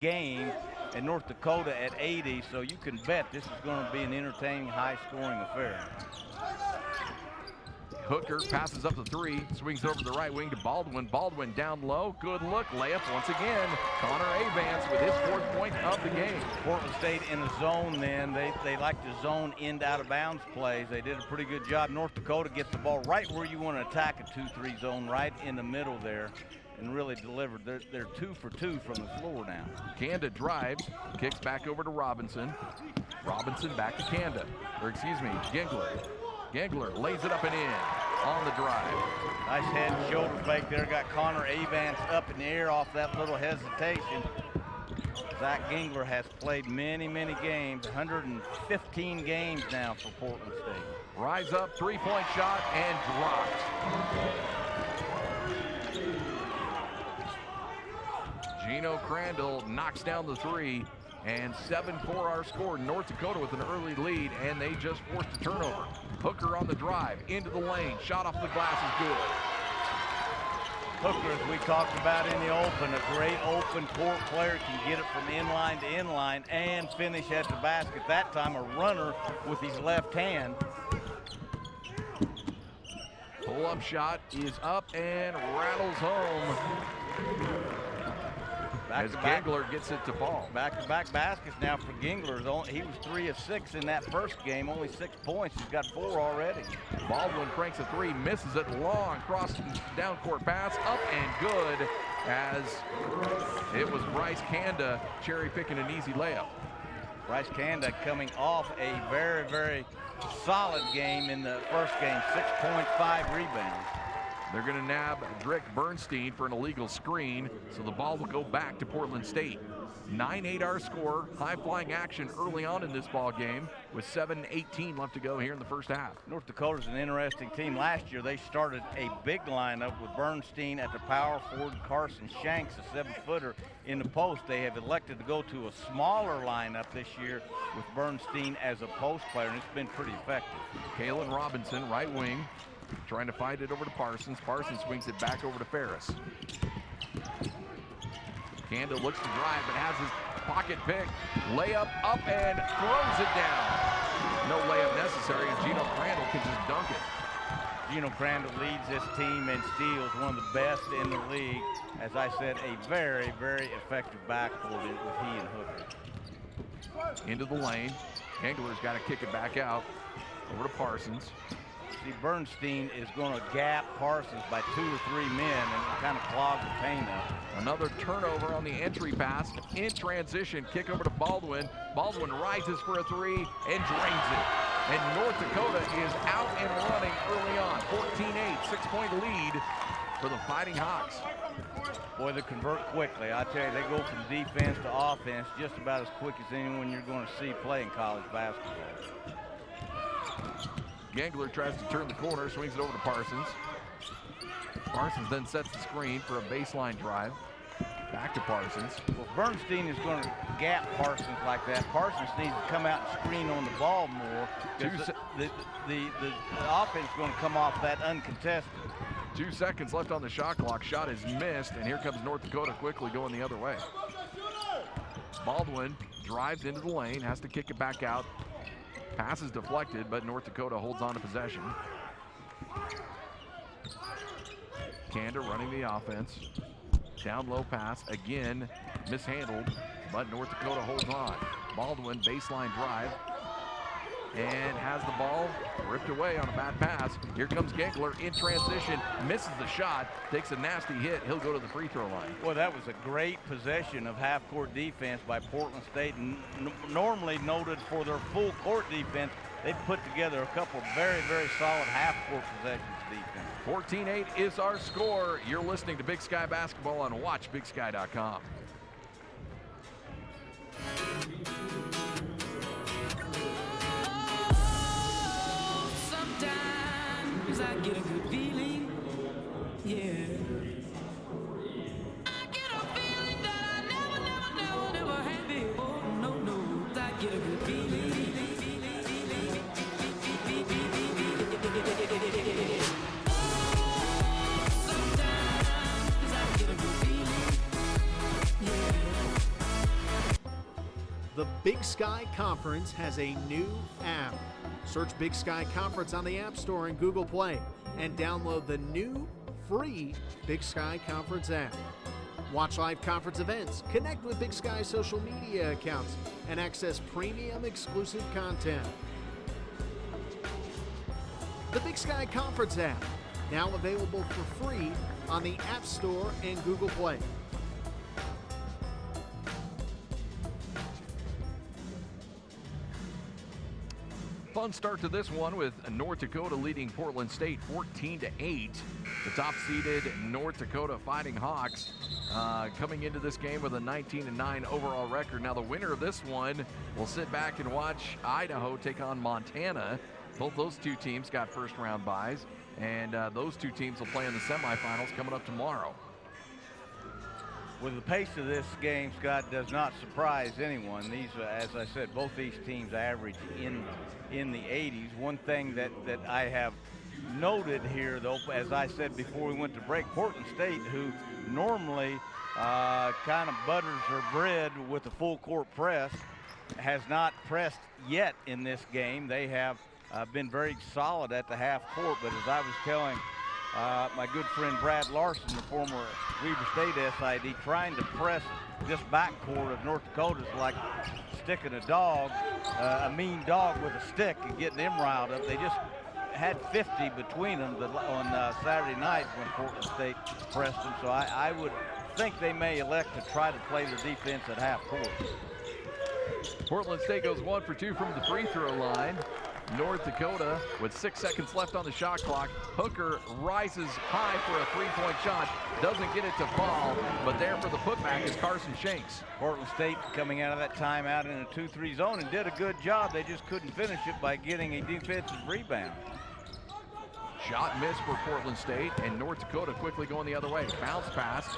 game, and North Dakota at 80, so you can bet this is going to be an entertaining, high-scoring affair. Hooker passes up the three, swings over the right wing to Baldwin. Baldwin down low, good look, layup once again. Connor Avance with his 4th point of the game. Portland State in a zone then. They like to zone in out of bounds plays. They did a pretty good job. North Dakota gets the ball right where you want to attack a 2-3 zone, right in the middle there, and really delivered. They're 2 for 2 from the floor now. Kanda drives, kicks back over to Robinson. Robinson back to Kanda, or excuse me, Gingler. Gingler lays it up and in on the drive. Nice head and shoulder fake there. Got Connor Avance up in the air off that little hesitation. Zach Gingler has played many, many games, 115 games now for Portland State. Rise up, 3-point shot, and dropped. Gino Crandall knocks down the three, and 7-4 our score. North Dakota with an early lead, and they just forced a turnover. Hooker on the drive, into the lane, shot off the glass is good. Hooker, as we talked about in the open, a great open court player, can get it from inline to inline and finish at the basket. That time a runner with his left hand. Pull-up shot is up and rattles home. As Gingler gets it to fall. Back-to-back baskets now for Gingler. He was 3 of 6 in that first game, only 6 points. He's got 4 already. Baldwin cranks a three, misses it long, cross down court pass, up and good, as it was Bryce Kanda cherry picking an easy layup. Bryce Kanda coming off a very, very solid game in the first game, 6 points, 5 rebounds. They're going to nab Drick Bernstein for an illegal screen, so the ball will go back to Portland State. 9-8 our score, high-flying action early on in this ball game with 7:18 left to go here in the first half. North Dakota's an interesting team. Last year they started a big lineup with Bernstein at the power forward, Carson Shanks, a 7-footer, in the post. They have elected to go to a smaller lineup this year with Bernstein as a post player, and it's been pretty effective. Kalen Robinson, right wing, trying to fight it over to Parsons. Parsons swings it back over to Ferris. Kanda looks to drive, but has his pocket pick. Layup up and throws it down. No layup necessary, and Gino Crandall can just dunk it. Gino Crandall leads this team in steals, one of the best in the league. As I said, a very, very effective backcourt with he and Hooker. Into the lane. Engler's got to kick it back out. Over to Parsons. See, Bernstein is going to gap Parsons by 2 or 3 men and kind of clog the paint up. Another turnover on the entry pass. In transition, kick over to Baldwin. Baldwin rises for a three and drains it. And North Dakota is out and running early on. 14-8, 6-point lead for the Fighting Hawks. Boy, they convert quickly. I tell you, they go from defense to offense just about as quick as anyone you're going to see play in college basketball. Gangler tries to turn the corner, swings it over to Parsons. Parsons then sets the screen for a baseline drive. Back to Parsons. Well, Bernstein is going to gap Parsons like that. Parsons needs to come out and screen on the ball more. The offense is going to come off that uncontested. 2 seconds left on the shot clock. Shot is missed, and here comes North Dakota quickly going the other way. Baldwin drives into the lane, has to kick it back out. Pass is deflected, but North Dakota holds on to possession. Kanda running the offense. Down low pass, again mishandled, but North Dakota holds on. Baldwin baseline drive and has the ball ripped away on a bad pass. Here comes Gangler in transition, misses the shot, takes a nasty hit. He'll go to the free throw line. Well, that was a great possession of half-court defense by Portland State, and normally noted for their full-court defense. They've put together a couple of very, very solid half-court possessions defense. 14-8 is our score. You're listening to Big Sky Basketball on WatchBigSky.com. Sometimes I get a good feeling, yeah. I get a feeling that I never had before. No, I get a good feeling. Sometimes I get a good feeling, yeah. Big Sky Conference has a new app. Search Big Sky Conference on the App Store and Google Play and download the new free Big Sky Conference app. Watch live conference events, connect with Big Sky social media accounts, and access premium exclusive content. The Big Sky Conference app, now available for free on the App Store and Google Play. Fun start to this one with North Dakota leading Portland State 14-8. The top-seeded North Dakota Fighting Hawks coming into this game with a 19-9 overall record. Now the winner of this one will sit back and watch Idaho take on Montana. Both those two teams got first-round byes, and those two teams will play in the semifinals coming up tomorrow. With the pace of this game, Scott, does not surprise anyone. These, as I said, both these teams average in the 80s. One thing that I have noted here, though, as I said before we went to break, Portland State, who normally kind of butters her bread with a full court press, has not pressed yet in this game. They have been very solid at the half court, but as I was telling my good friend Brad Larson, the former Weber State SID, trying to press this backcourt of North Dakota is like sticking a dog, a mean dog with a stick and getting them riled up. They just had 50 between them on Saturday night when Portland State pressed them. So I would think they may elect to try to play their defense at half court. Portland State goes 1 for 2 from the free throw line. North Dakota with 6 seconds left on the shot clock. Hooker rises high for a three-point shot. Doesn't get it to fall, but there for the putback is Carson Shanks. Portland State coming out of that timeout in a 2-3 zone and did a good job. They just couldn't finish it by getting a defensive rebound. Shot missed for Portland State, and North Dakota quickly going the other way. Bounce pass.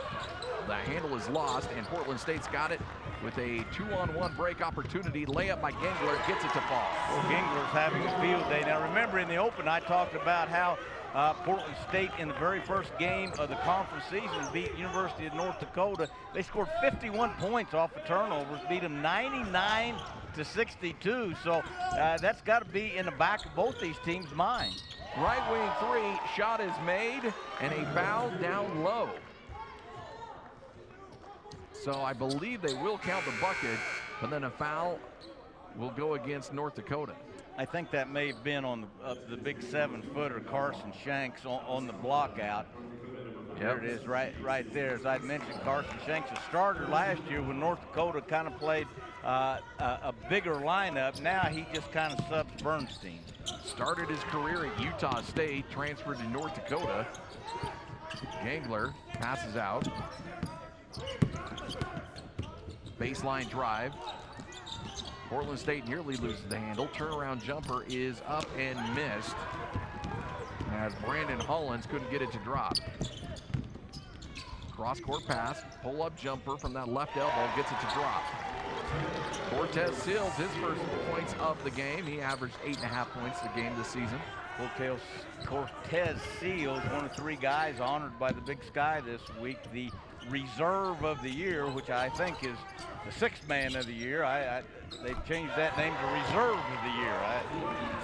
The handle is lost, and Portland State's got it with a 2-on-1 break opportunity. Layup by Gengler, gets it to fall. Well, Gengler's having a field day. Now, remember in the open, I talked about how Portland State in the very first game of the conference season beat University of North Dakota. They scored 51 points off of turnovers, beat them 99-62. So that's got to be in the back of both these teams' minds. Right wing three, shot is made, and a foul down low. So I believe they will count the bucket, but then a foul will go against North Dakota. I think that may have been on the big 7-footer Carson Shanks on the block out. There it is right there. As I mentioned, Carson Shanks, a starter last year when North Dakota kind of played a bigger lineup. Now he just kind of subs Bernstein. Started his career at Utah State, transferred to North Dakota. Gengler passes out. Baseline drive. Portland State nearly loses the handle. Turnaround jumper is up and missed, as Brandon Hollins couldn't get it to drop. Cross-court pass, pull-up jumper from that left elbow, gets it to drop. Cortez Seals his first points of the game. He averaged 8.5 points a game this season. Cortez Seals, one of 3 guys honored by the Big Sky this week, the reserve of the year, which I think is the 6th man of the year. They've changed that name to reserve of the year.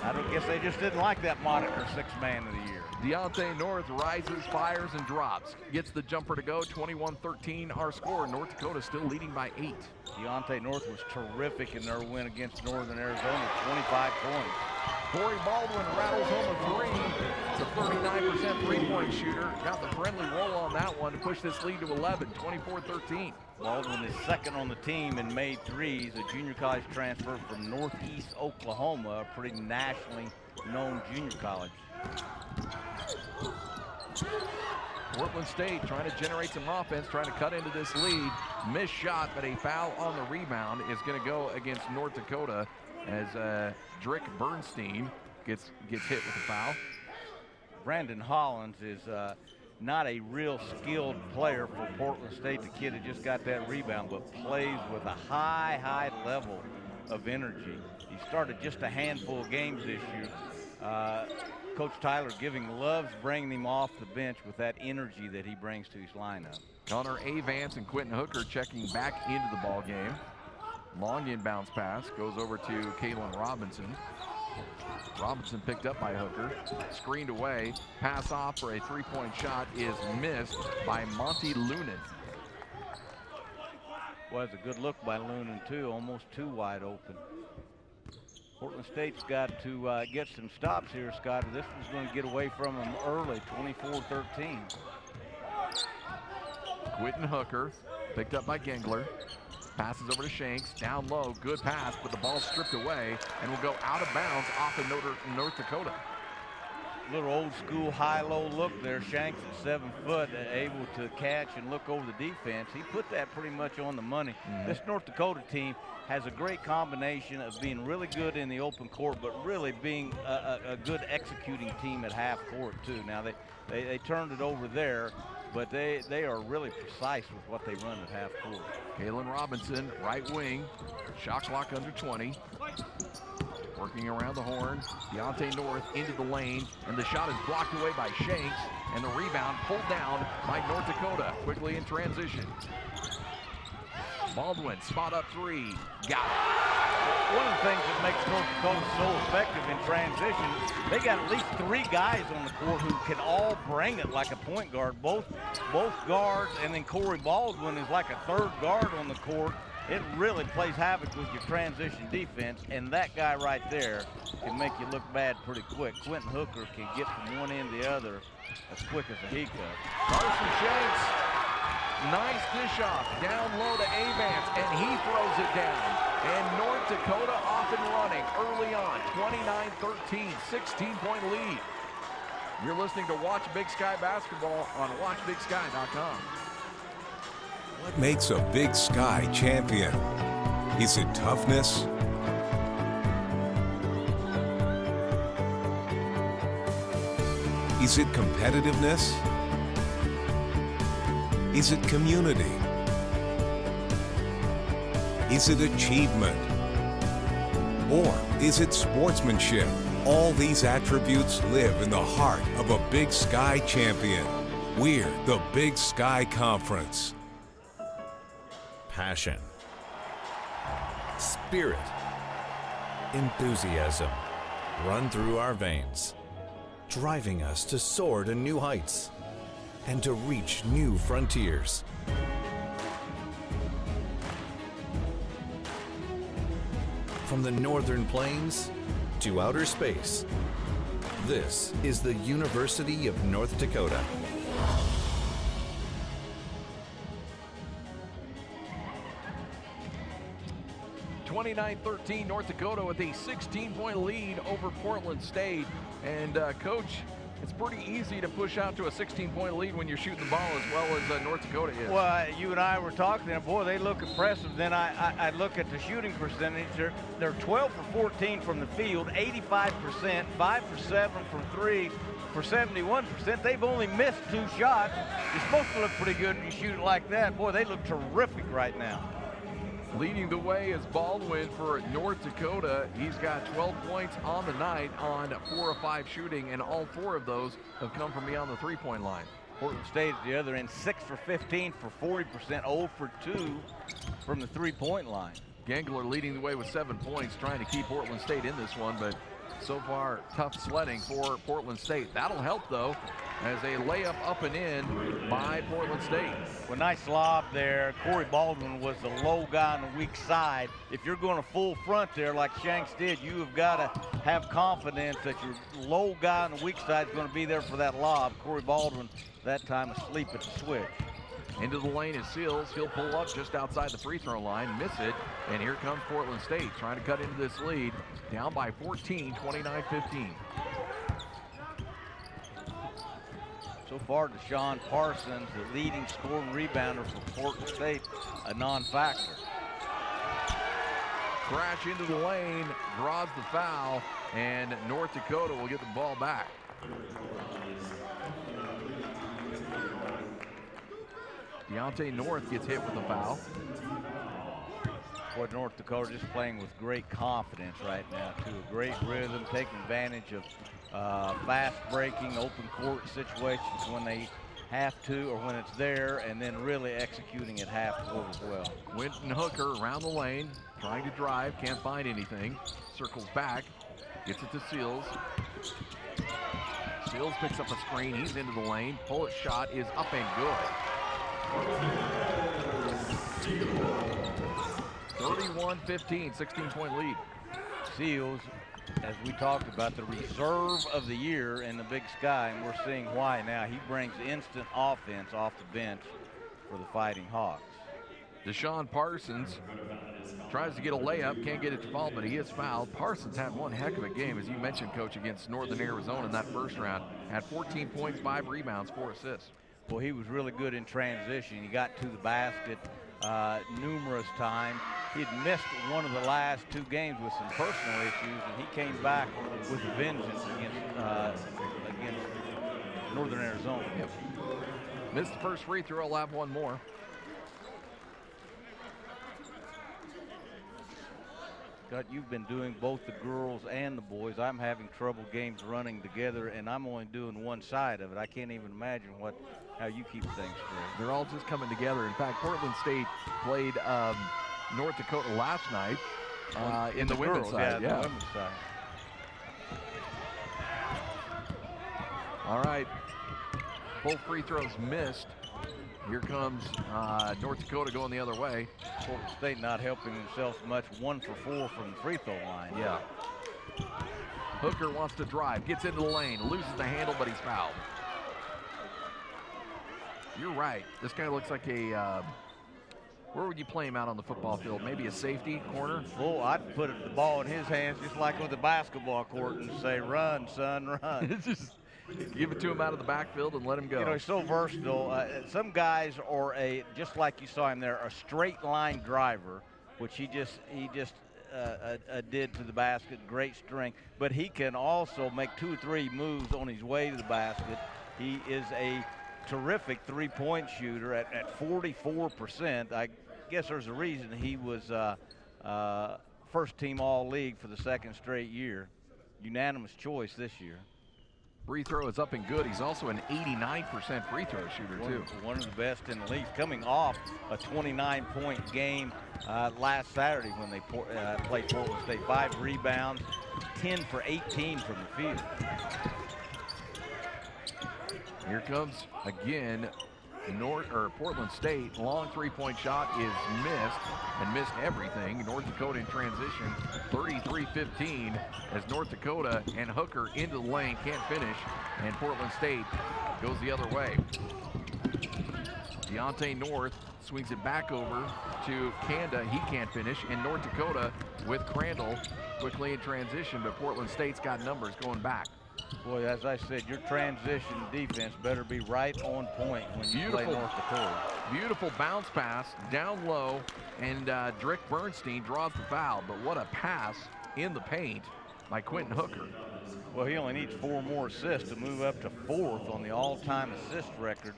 I don't guess they just didn't like that moniker, 6th man of the year. Deontay North rises, fires, and drops. Gets the jumper to go. 21-13 our score. North Dakota still leading by 8. Deontay North was terrific in their win against Northern Arizona, 25 points. Corey Baldwin rattles home a 3. It's a 39% three-point shooter. Got the friendly roll on that one to push this lead to 11, 24-13. Baldwin is second on the team in made threes, a junior college transfer from Northeast Oklahoma, a pretty nationally known junior college. Portland State trying to generate some offense, trying to cut into this lead. Missed shot, but a foul on the rebound is going to go against North Dakota as Drick Bernstein gets hit with a foul. Brandon Hollins is not a real skilled player for Portland State. The kid had just got that rebound, but plays with a high level of energy. He started just a handful of games this year. Coach Tyler loves bringing him off the bench with that energy that he brings to his lineup. Connor Avance and Quentin Hooker checking back into the ball game. Long inbounds pass goes over to Kalen Robinson. Robinson picked up by Hooker, screened away, pass off for a three-point shot is missed by Monty Lunan. Was a good look by Lunan too, almost too wide open. Portland State's got to get some stops here, Scott. This one's going to get away from them early, 24-13. Quentin Hooker, picked up by Gengler. Passes over to Shanks, down low, good pass, but the ball stripped away and will go out of bounds off of North Dakota. Little old school high-low look there. Shanks at 7 foot, able to catch and look over the defense. He put that pretty much on the money. This North Dakota team has a great combination of being really good in the open court, but really being a good executing team at half court too. Now they turned it over there, but they are really precise with what they run at half court. Kalen Robinson, right wing, shot clock under 20. Working around the horn, Deontay North into the lane, and the shot is blocked away by Shanks, and the rebound pulled down by North Dakota, quickly in transition. Baldwin, spot up three, got it. One of the things that makes North Dakota so effective in transition, they got at least 3 guys on the court who can all bring it like a point guard, both guards, and then Corey Baldwin is like a 3rd guard on the court. It really plays havoc with your transition defense, and that guy right there can make you look bad pretty quick. Quentin Hooker can get from one end to the other as quick as a he could. Carson Shanks, nice dish off, down low to Avance, and he throws it down. And North Dakota off and running early on, 29-13, 16-point lead. You're listening to Watch Big Sky Basketball on WatchBigSky.com. What makes a Big Sky champion? Is it toughness? Is it competitiveness? Is it community? Is it achievement? Or is it sportsmanship? All these attributes live in the heart of a Big Sky champion. We're the Big Sky Conference. Passion, spirit, enthusiasm run through our veins, driving us to soar to new heights and to reach new frontiers. From the northern plains to outer space, this is the University of North Dakota. 29-13, North Dakota with a 16-point lead over Portland State. And Coach, it's pretty easy to push out to a 16-point lead when you're shooting the ball as well as North Dakota is. Well, you and I were talking, and boy, they look impressive. Then I look at the shooting percentage. They're 12 for 14 from the field, 85%, 5 for 7 from 3 for 71%. They've only missed 2 shots. You're supposed to look pretty good when you shoot it like that. Boy, they look terrific right now. Leading the way is Baldwin for North Dakota. He's got 12 points on the night on 4 of 5 shooting, and all 4 of those have come from beyond the three-point line. Portland State at the other end, 6 for 15 for 40%, 0 for 2 from the three-point line. Gengler leading the way with 7 points, trying to keep Portland State in this one, but so far tough sledding for Portland State. That'll help, though, as a layup up and in by Portland State. Well, nice lob there. Corey Baldwin was the low guy on the weak side. If you're going to full front there like Shanks did, you have got to have confidence that your low guy on the weak side is going to be there for that lob. Corey Baldwin that time asleep at the switch. Into the lane is Seals. He'll pull up just outside the free throw line, miss it, and here comes Portland State trying to cut into this lead. Down by 14, 29-15. So far, Deshaun Parsons, the leading scoring rebounder for Portland State, a non-factor. Crash into the lane, draws the foul, and North Dakota will get the ball back. Deontay North gets hit with a foul. Boy, North Dakota just playing with great confidence right now, too. A great rhythm, taking advantage of fast breaking, open court situations when they have to or when it's there, and then really executing at half court as well. Quentin Hooker around the lane, trying to drive, can't find anything. Circles back, gets it to Seals. Seals picks up a screen, he's into the lane. Pull-it shot is up and good. 31-15, 16-point lead. Seals, as we talked about, the reserve of the year in the Big Sky, and we're seeing why now. He brings instant offense off the bench for the Fighting Hawks. Deshaun Parsons tries to get a layup, can't get it to fall, but he is fouled. Parsons had one heck of a game, as you mentioned, Coach, against Northern Arizona in that first round. Had 14 points, 5 rebounds, 4 assists. Well, he was really good in transition. He got to the basket numerous times. He had missed one of the last 2 games with some personal issues, and he came back with a vengeance against Northern Arizona. Yep. Missed the first free throw, I'll have one more. Scott, you've been doing both the girls and the boys. I'm having trouble games running together, and I'm only doing one side of it. I can't even imagine how you keep things straight. They're all just coming together. In fact, Portland State played North Dakota last night in the women's side. Yeah, the women's side. All right, both free throws missed. Here comes North Dakota going the other way. Portland State not helping themselves much. 1 for 4 from the free throw line. Yeah. Hooker wants to drive, gets into the lane, loses the handle, but he's fouled. You're right. This guy looks like a, where would you play him out on the football field? Maybe a safety, corner? Oh, I'd put the ball in his hands just like with the basketball court and say, run, son, run. It's just give it to him out of the backfield and let him go. You know, he's so versatile. Some guys are just like you saw him there, a straight line driver, which he just did to the basket, great strength. But he can also make 2 or 3 moves on his way to the basket. He is a terrific three-point shooter at 44%. I guess there's a reason he was first team all-league for the 2nd straight year. Unanimous choice this year. Free throw is up and good. He's also an 89% free throw shooter, too. One of the best in the league, coming off a 29-point game last Saturday when they played Portland State. 5 rebounds, 10 for 18 from the field. Here comes again Portland State. Long 3-point shot is missed, and missed everything. North Dakota in transition, 33-15 as North Dakota and Hooker into the lane, can't finish, and Portland State goes the other way. Deontay North swings it back over to Kanda. He can't finish, and North Dakota with Crandall quickly in transition, but Portland State's got numbers going back. Boy, as I said, your transition defense better be right on point when you play North Dakota. Beautiful bounce pass down low, and Drick Bernstein draws the foul, but what a pass in the paint by Quentin Hooker. Well, he only needs 4 more assists to move up to 4th on the all-time assist record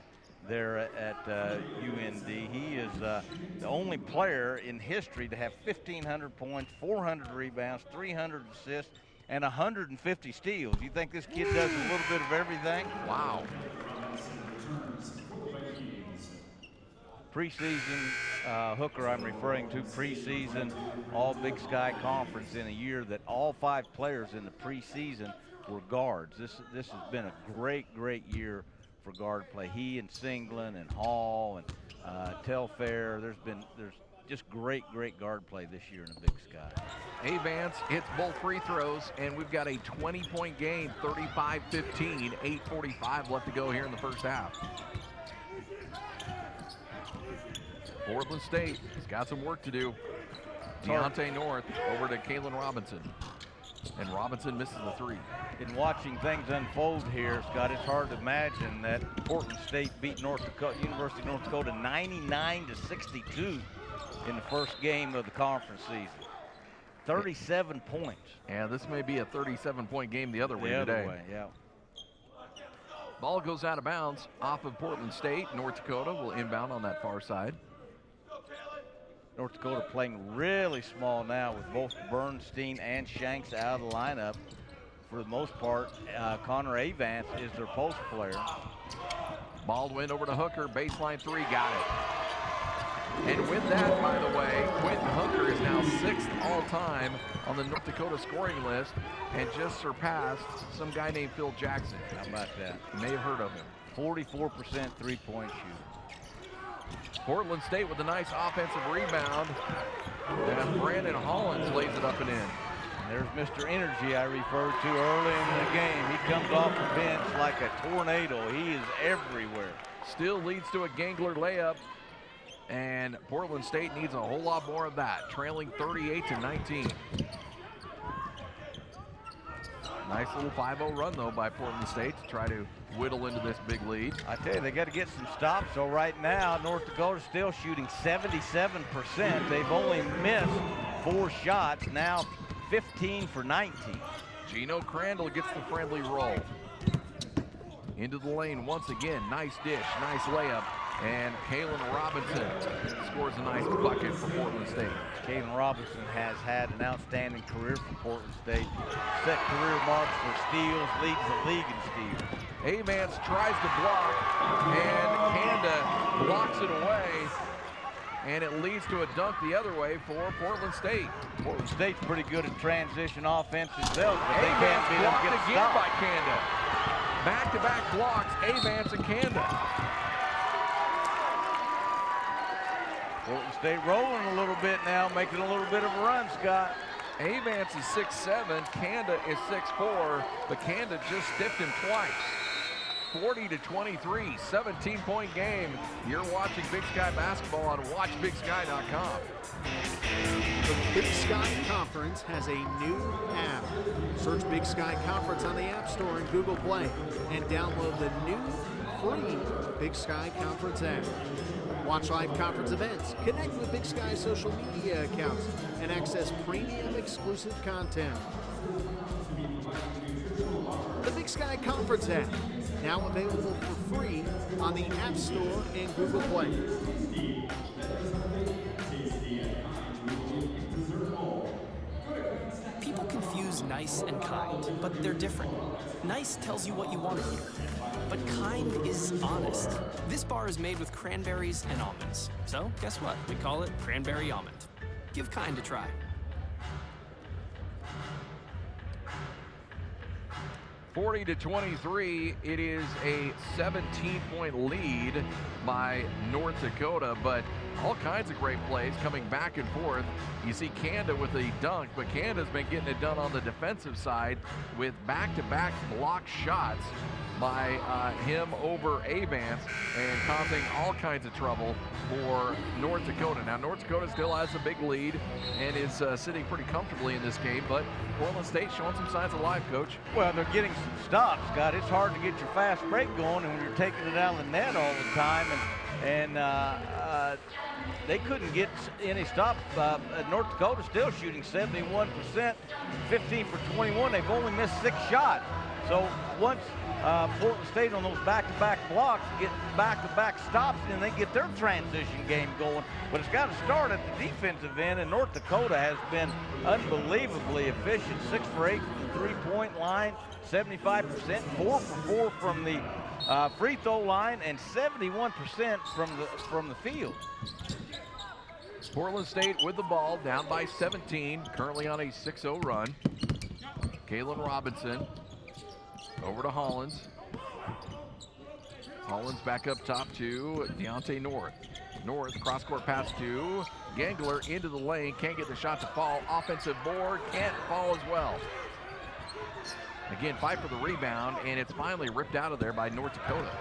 there at UND. He is the only player in history to have 1,500 points, 400 rebounds, 300 assists, and 150 steals. You think this kid does a little bit of everything? Wow. Preseason Hooker I'm referring to, preseason All Big Sky Conference in a year that all 5 players in the preseason were guards. This has been a great year for guard play. He and Singlin and Hall and Telfair. There's just great guard play this year in the Big Sky. Avance hits both free throws, and we've got a 20-point game, 35-15, 8:45 left to go here in the first half. Portland State has got some work to do. Deontay North over to Kalen Robinson, and Robinson misses the 3. In watching things unfold here, Scott, it's hard to imagine that Portland State beat University of North Dakota 99-62 in the first game of the conference season. 37 points. Yeah, this may be a 37-point game the other way today. The other way, yeah. Ball goes out of bounds off of Portland State. North Dakota will inbound on that far side. North Dakota playing really small now with both Bernstein and Shanks out of the lineup. For the most part, Connor Avance is their post player. Baldwin over to Hooker, baseline three, got it. And with that, by the way, Quentin Hooker is now 6th all-time on the North Dakota scoring list and just surpassed some guy named Phil Jackson. How about that? You may have heard of him. 44% three-point shooter. Portland State with a nice offensive rebound. And Brandon Hollins lays it up and in. There's Mr. Energy I referred to early in the game. He comes off the bench like a tornado. He is everywhere. Still leads to a Gangler layup. And Portland State needs a whole lot more of that, trailing 38-19. Nice little 5-0 run, though, by Portland State to try to whittle into this big lead. I tell you, they got to get some stops. So right now, North Dakota's still shooting 77%. They've only missed 4 shots, now 15 for 19. Gino Crandall gets the friendly roll. Into the lane once again, nice dish, nice layup. And Kalen Robinson scores a nice bucket for Portland State. Kalen Robinson has had an outstanding career for Portland State. Set career marks for steals, leads the league in steals. Avance tries to block, and Kanda blocks it away. And it leads to a dunk the other way for Portland State. Portland State's pretty good at transition offense themselves, but they can't Avance beat them. blocked Get again stopped. by Kanda. Back-to-back blocks, Avance and Kanda. Portland State rolling a little bit now, making a little bit of a run, Scott. Avance is 6'7", Kanda is 6'4", but Kanda just stiffed him twice. 40-23, 17-point game. You're watching Big Sky basketball on WatchBigSky.com. The Big Sky Conference has a new app. Search Big Sky Conference on the App Store and Google Play and download the new free Big Sky Conference app. Watch live conference events, connect with Big Sky social media accounts, and access premium exclusive content. The Big Sky Conference app, now available for free on the App Store and Google Play. People confuse nice and kind, but they're different. Nice tells you what you want to hear, but kind is honest. This bar is made with cranberries and almonds. So guess what? We call it cranberry almond. Give kind a try. 40-23, it is a 17-point lead by North Dakota, but all kinds of great plays coming back and forth. You see Kanda with a dunk, but Kanda's been getting it done on the defensive side with back-to-back block shots by him over Avance and causing all kinds of trouble for North Dakota. Now, North Dakota still has a big lead and is sitting pretty comfortably in this game, but Portland State showing some signs of life, Coach. Well, they're getting some stops, Scott. It's hard to get your fast break going, and when you're taking it out of the net all the time, and they couldn't get any stops. North Dakota still shooting 71%, 15 for 21. They've only missed 6 shots. So once Portland State on those back-to-back blocks get back-to-back stops, and they get their transition game going. But it's got to start at the defensive end, and North Dakota has been unbelievably efficient. 6 for 8 from the three-point line, 75%, 4 for 4 from the free throw line, and 71% from the field. Portland State with the ball, down by 17, currently on a 6-0 run. Kalen Robinson over to Hollins. Hollins back up top to Deontay North. North, cross-court pass to Gangler into the lane. Can't get the shot to fall. Offensive board, can't fall as well. Again, fight for the rebound, and it's finally ripped out of there by North Dakota.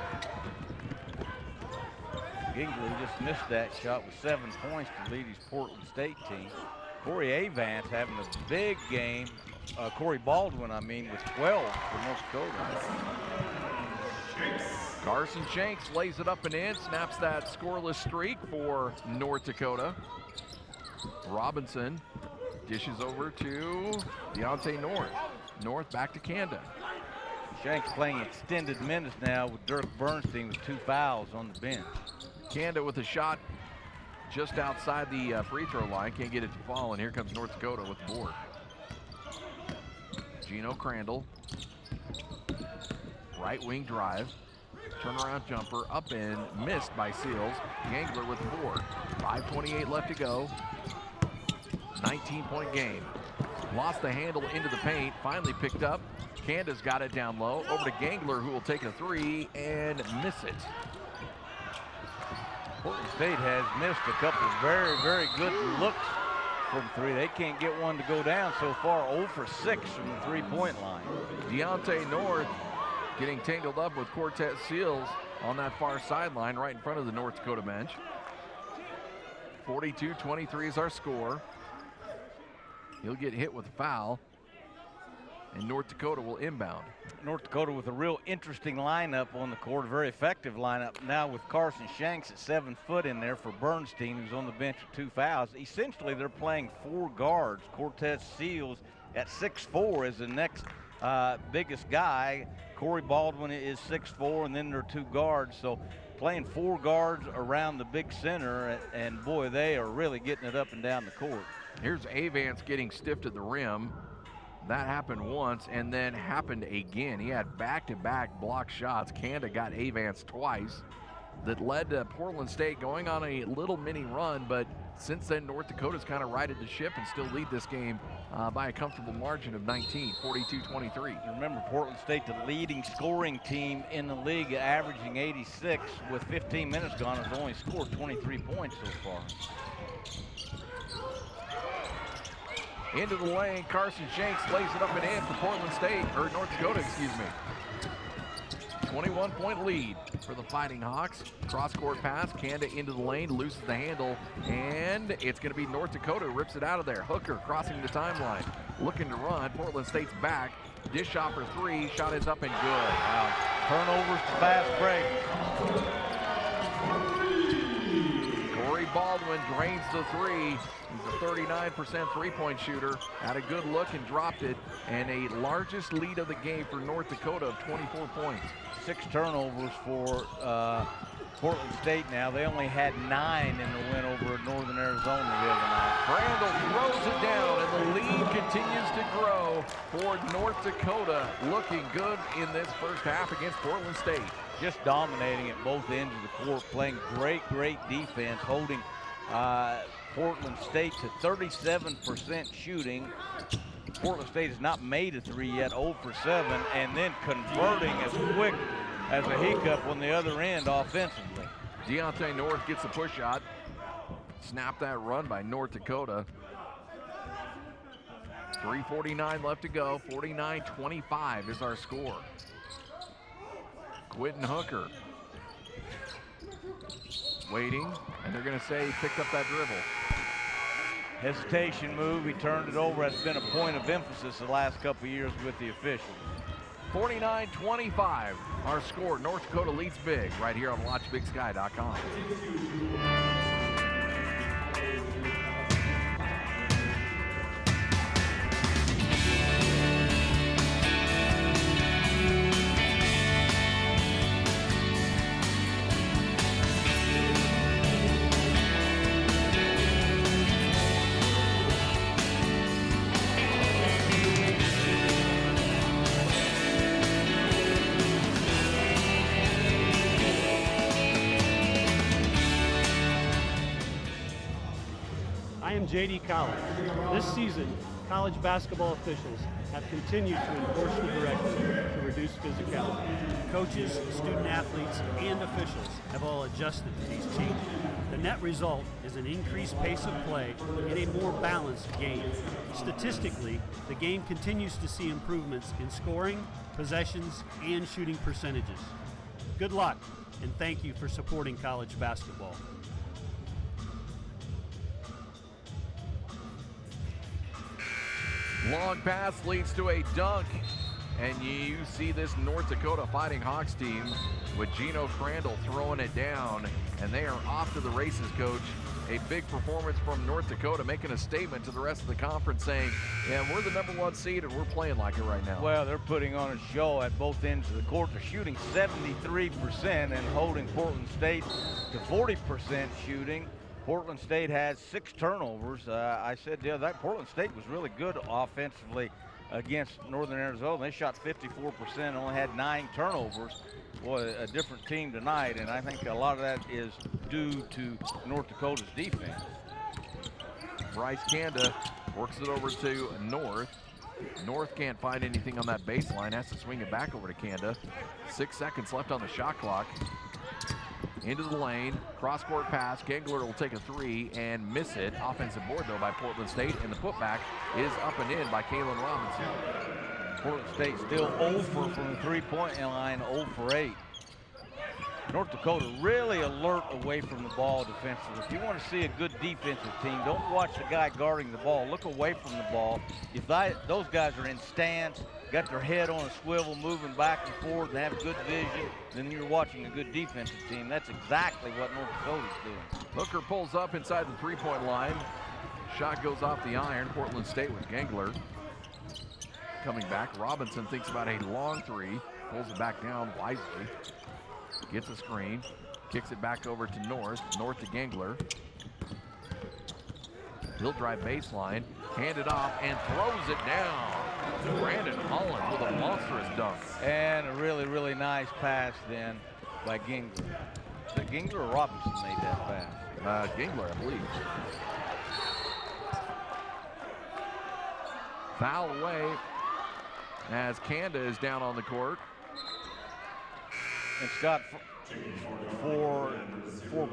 Gingley just missed that shot with 7 points to lead his Portland State team. Corey Avance having a big game. Corey Baldwin, I mean, with 12 for North Dakota. Carson Shanks lays it up and in, snaps that scoreless streak for North Dakota. Robinson dishes over to Deontay North. North back to Kanda. Shanks playing extended minutes now with Dirk Bernstein with 2 fouls on the bench. Kanda with a shot just outside the free throw line. Can't get it to fall, and here comes North Dakota with the board. Gino Crandall. Right wing drive. Turnaround jumper up and missed by Seals. Gangler with the board. 5:28 left to go. 19-point game. Lost the handle into the paint. Finally picked up. Canda's got it down low. Over to Gangler, who will take a three and miss it. Portland State has missed a couple of very, very good looks from three. They can't get one to go down so far. 0 for 6 from the three-point line. Deontay North getting tangled up with Cortez Seals on that far sideline right in front of the North Dakota bench. 42-23 is our score. He'll get hit with a foul, and North Dakota will inbound. North Dakota with a real interesting lineup on the court, a very effective lineup now with Carson Shanks at 7 foot in there for Bernstein, who's on the bench with 2 fouls. Essentially, they're playing 4 guards. Cortez Seals at 6'4" is the next biggest guy. Corey Baldwin is 6'4", and then there are 2 guards. So playing 4 guards around the big center, and boy, they are really getting it up and down the court. Here's Avance getting stiffed at the rim. That happened once and then happened again. He had back-to-back block shots. Kanda got Avance twice. That led to Portland State going on a little mini run, but since then North Dakota's kind of righted the ship and still lead this game by a comfortable margin of 19, 42-23. Remember, Portland State, the leading scoring team in the league, averaging 86 with 15 minutes gone, has only scored 23 points so far. Into the lane, Carson Shanks lays it up and in for Portland State, or North Dakota, excuse me. 21-point lead for the Fighting Hawks. Cross-court pass, Kanda into the lane, loses the handle, and it's going to be North Dakota who rips it out of there. Hooker crossing the timeline, looking to run. Portland State's back. Dish shot for 3, shot is up and good. Wow. Turnovers to fast break. Corey Baldwin drains the 3. He's a 39% three-point shooter. Had a good look and dropped it. And a largest lead of the game for North Dakota of 24 points. 6 turnovers for Portland State now. They only had 9 in the win over Northern Arizona the other night. Crandall throws it down, and the lead continues to grow for North Dakota. Looking good in this first half against Portland State. Just dominating at both ends of the court, playing great defense, holding Portland State to 37% shooting. Portland State has not made a 3 yet, 0 for 7, and then converting as quick as a hiccup on the other end offensively. Deontay North gets the push shot. Snap that run by North Dakota. 3:49 left to go. 49-25 is our score. Quentin Hooker waiting, and they're going to say he picked up that dribble. Hesitation move, he turned it over. That's been a point of emphasis the last couple of years with the officials. 49-25, our score. North Dakota leads big right here on WatchBigSky.com. JD College. This season, college basketball officials have continued to enforce the directive to reduce physicality. Coaches, student athletes, and officials have all adjusted to these changes. The net result is an increased pace of play and a more balanced game. Statistically, the game continues to see improvements in scoring, possessions, and shooting percentages. Good luck, and thank you for supporting college basketball. Long pass leads to a dunk, and you see this North Dakota Fighting Hawks team with Gino Crandall throwing it down, and they are off to the races, Coach. A big performance from North Dakota, making a statement to the rest of the conference saying, yeah, we're the #1 seed and we're playing like it right now. Well, they're putting on a show at both ends of the court. They're shooting 73% and holding Portland State to 40% shooting. Portland State has 6 turnovers. I said the other night, Portland State was really good offensively against Northern Arizona. They shot 54%, only had 9 turnovers. Boy, a different team tonight, and I think a lot of that is due to North Dakota's defense. Bryce Kanda works it over to North. North can't find anything on that baseline, has to swing it back over to Kanda. 6 seconds left on the shot clock. Into the lane, cross-court pass. Gengler will take a 3 and miss it. Offensive board, though, by Portland State, and the putback is up and in by Kalen Robinson. Portland State still 0 from the three-point line, 0 for 8. North Dakota really alert away from the ball defensively. If you want to see a good defensive team, don't watch the guy guarding the ball. Look away from the ball. If those guys are in stance, got their head on a swivel, moving back and forth, and have good vision, then you're watching a good defensive team. That's exactly what North Dakota's doing. Hooker pulls up inside the three-point line. Shot goes off the iron. Portland State with Gengler coming back. Robinson thinks about a long 3, pulls it back down wisely. Gets a screen, kicks it back over to North. North to Gengler. He'll drive baseline, hand it off, and throws it down to Brandon Holland with a monstrous dunk. And a really, really nice pass then by Gengler. Is it Gengler or Robinson made that pass? Gengler, I believe. Foul away as Kanda is down on the court. And Scott, for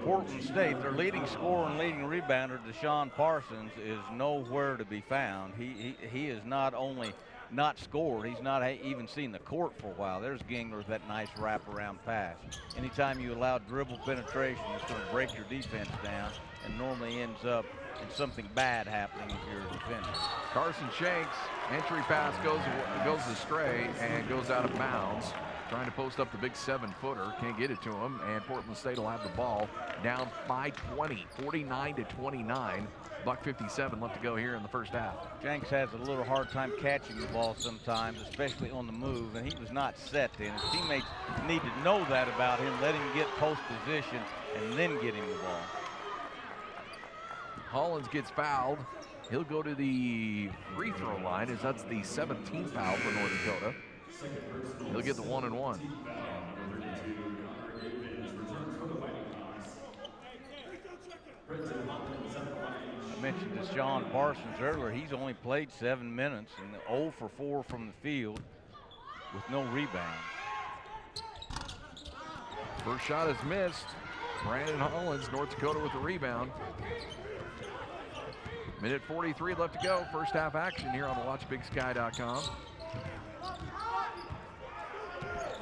Portland State, their leading scorer and leading rebounder, Deshaun Parsons, is nowhere to be found. He is not only not scored, he's not even seen the court for a while. There's Gengler with that nice wraparound pass. Anytime you allow dribble penetration, it's going to break your defense down and normally ends up in something bad happening if you're a defender. Carson Shanks, entry pass goes astray and goes out of bounds. Trying to post up the big 7-footer, can't get it to him, and Portland State will have the ball down by 20, 49-29. $1:57 left to go here in the first half. Shanks has a little hard time catching the ball sometimes, especially on the move, and he was not set then. His teammates need to know that about him, let him get post position, and then get him the ball. Hollins gets fouled. He'll go to the free throw line as that's the 17th foul for North Dakota. He'll get the 1-and-1. I mentioned Deshaun Parsons earlier. He's only played 7 minutes and 0 for 4 from the field with no rebound. First shot is missed. Brandon Hollins, North Dakota with the rebound. Minute 43 left to go. First half action here on WatchBigSky.com.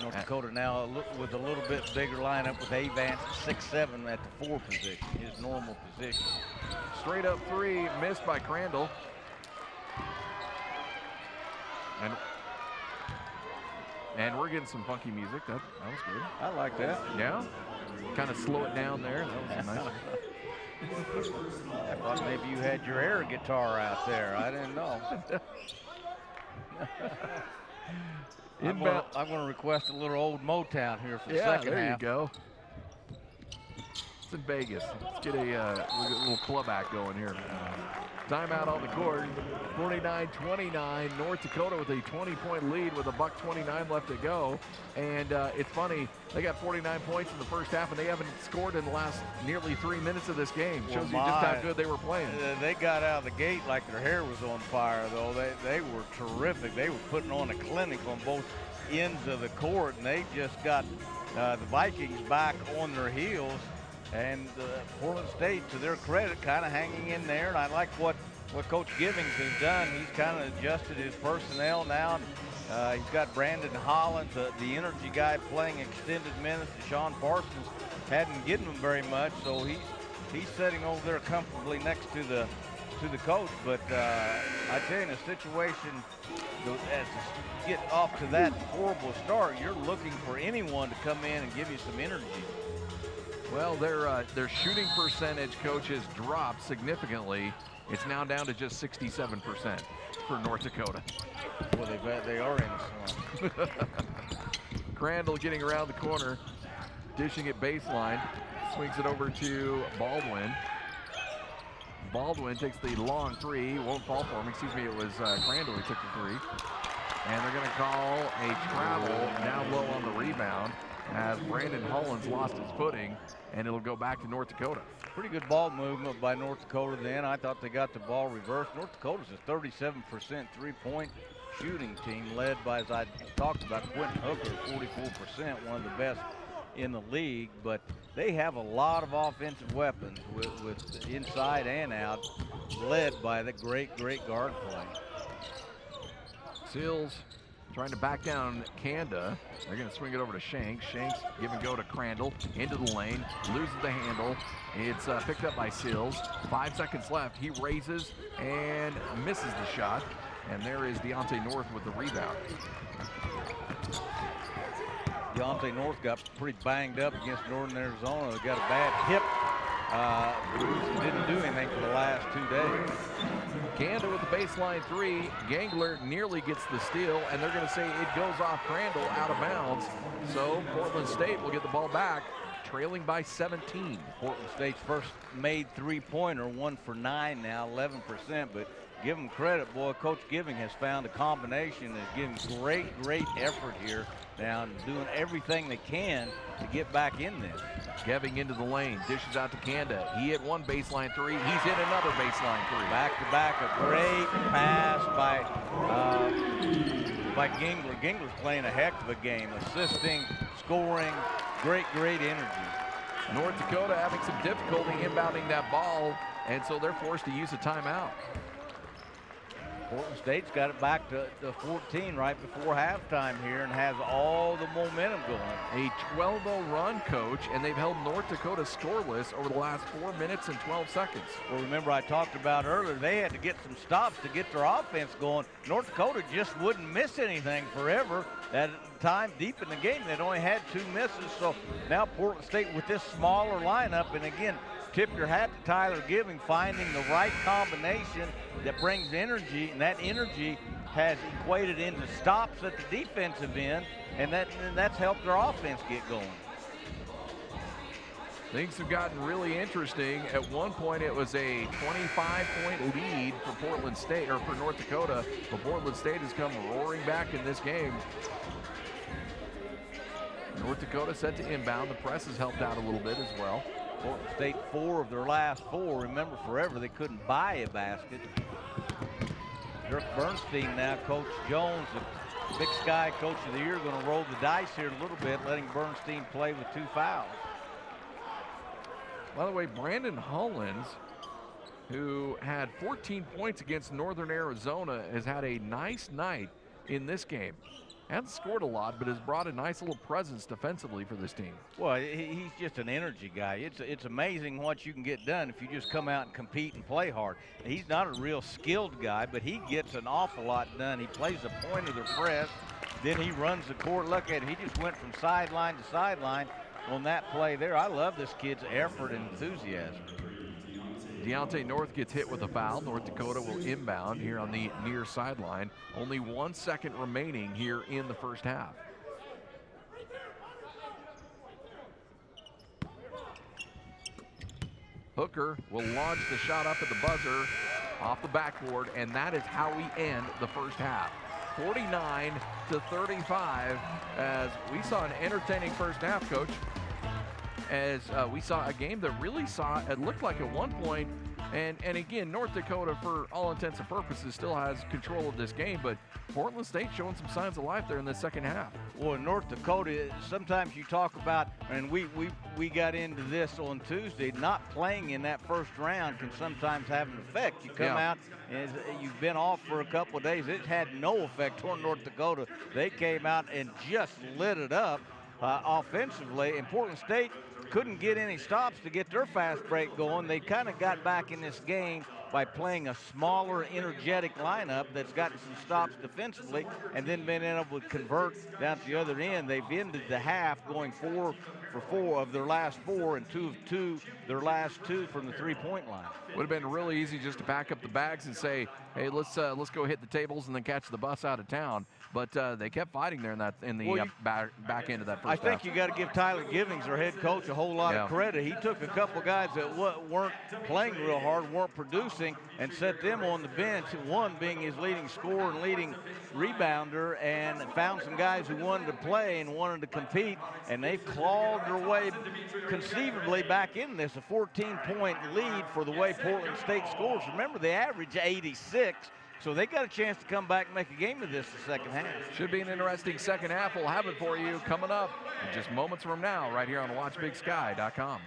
North Dakota now with a little bit bigger lineup with Avance at 6'7" at the 4 position, his normal position. Straight up 3 missed by Crandall. And we're getting some funky music. That was good. I like that. Yeah? Kind of slow it down there. That was nice. I thought maybe you had your air guitar out there. I didn't know. I'm going to request a little old Motown here for the second there half. You go. It's in Vegas. Let's get a little club act going here. Timeout on the court. 49-29. North Dakota with a 20-point lead with $1:29 left to go. And it's funny, they got 49 points in the first half, and they haven't scored in the last nearly 3 minutes of this game. Shows you just how good they were playing. They got out of the gate like their hair was on fire, though. They were terrific. They were putting on a clinic on both ends of the court, and they just got the Vikings back on their heels. And Portland State, to their credit, kind of hanging in there. And I like what Coach Givings has done. He's kind of adjusted his personnel now. He's got Brandon Hollins, the energy guy, playing extended minutes. Deshaun Parsons hadn't given him very much, so he's sitting over there comfortably next to the coach. But I tell you, in a situation as to get off to that horrible start, you're looking for anyone to come in and give you some energy. Well, their shooting percentage, coach, has dropped significantly. It's now down to just 67% for North Dakota. Well, they are in a slump. Crandall getting around the corner, dishing it baseline, swings it over to Baldwin. Baldwin takes the long three. Won't fall for him. Excuse me, it was Crandall who took the three. And they're going to call a travel down low on the rebound as Brandon Hollins lost his footing, and it'll go back to North Dakota. Pretty good ball movement by North Dakota then. I thought they got the ball reversed. North Dakota's a 37% three-point shooting team led by, as I talked about, Quentin Hooker, 44%, one of the best in the league. But they have a lot of offensive weapons with inside and out, led by the great guard play. Seals trying to back down Kanda. They're going to swing it over to Shanks. Shanks give and go to Crandall into the lane, loses the handle. It's picked up by Seals. 5 seconds left. He raises and misses the shot. And there is Deontay North with the rebound. Deontay North got pretty banged up against Northern Arizona. They got a bad hip. Didn't do anything for the last 2 days. Kanda with the baseline three. Gangler nearly gets the steal, and they're going to say it goes off Crandall out of bounds. So Portland State will get the ball back, trailing by 17. Portland State's first made three-pointer, 1 for 9 now, 11%. But give them credit, boy. Coach Giving has found a combination and is giving great effort here now, doing everything they can to get back in this. Geving into the lane, dishes out to Kanda. He hit one baseline three. He's hit another baseline three. Back to back, a great pass by Gingler. Gingler's playing a heck of a game, assisting, scoring, great energy. North Dakota having some difficulty inbounding that ball, and so they're forced to use a timeout. Portland State's got it back to 14 right before halftime here and has all the momentum going. A 12-0 run, Coach, and they've held North Dakota scoreless over the last 4 minutes and 12 seconds. Well, remember I talked about earlier, they had to get some stops to get their offense going. North Dakota just wouldn't miss anything forever. At the time, deep in the game, they'd only had 2 misses. So now Portland State with this smaller lineup, and again, tip your hat to Tyler Giving, finding the right combination that brings energy, and that energy has equated into stops at the defensive end, and that's helped their offense get going. Things have gotten really interesting. At one point, it was a 25-point lead for Portland State, or for North Dakota, but Portland State has come roaring back in this game. North Dakota set to inbound. The press has helped out a little bit as well. Portland State 4 of their last 4. Remember, forever they couldn't buy a basket. Dirk Bernstein now, Coach Jones, the Big Sky Coach of the Year, going to roll the dice here a little bit, letting Bernstein play with 2 fouls. By the way, Brandon Hollins, who had 14 points against Northern Arizona, has had a nice night in this game. Hasn't scored a lot, but has brought a nice little presence defensively for this team. Well, he's just an energy guy. It's amazing what you can get done if you just come out and compete and play hard. He's not a real skilled guy, but he gets an awful lot done. He plays the point of the press, then he runs the court. Look at it, he just went from sideline to sideline on that play there. I love this kid's effort and enthusiasm. Deontay North gets hit with a foul. North Dakota will inbound here on the near sideline. Only 1 second remaining here in the first half. Hooker will launch the shot up at the buzzer off the backboard, and that is how we end the first half. 49-35, as we saw an entertaining first half, Coach. As we saw a game that really it looked like at one point, and again, North Dakota, for all intents and purposes, still has control of this game, but Portland State showing some signs of life there in the second half. Well, North Dakota, sometimes you talk about, and we got into this on Tuesday, not playing in that first round can sometimes have an effect. You come out and you've been off for a couple of days. It had no effect on North Dakota. They came out and just lit it up offensively, and Portland State couldn't get any stops to get their fast break going. They kind of got back in this game by playing a smaller, energetic lineup that's gotten some stops defensively and then been able to convert down to the other end. They've ended the half going 4 for 4 of their last 4 and 2 of 2 their last 2 from the three-point line. Would have been really easy just to pack up the bags and say, hey, let's go hit the tables and then catch the bus out of town. But they kept fighting there in the back end of that first I think half. you got to give Tyler Givings, their head coach, a whole lot of credit. He took a couple guys that weren't playing real hard, weren't producing, and set them on the bench, one being his leading scorer and leading rebounder, and found some guys who wanted to play and wanted to compete, and they've clawed their way conceivably back in this, a 14-point lead for the way Portland State scores. Remember, they average 86. So they got a chance to come back and make a game of this the second half. Should be an interesting second half. We'll have it for you coming up in just moments from now right here on WatchBigSky.com.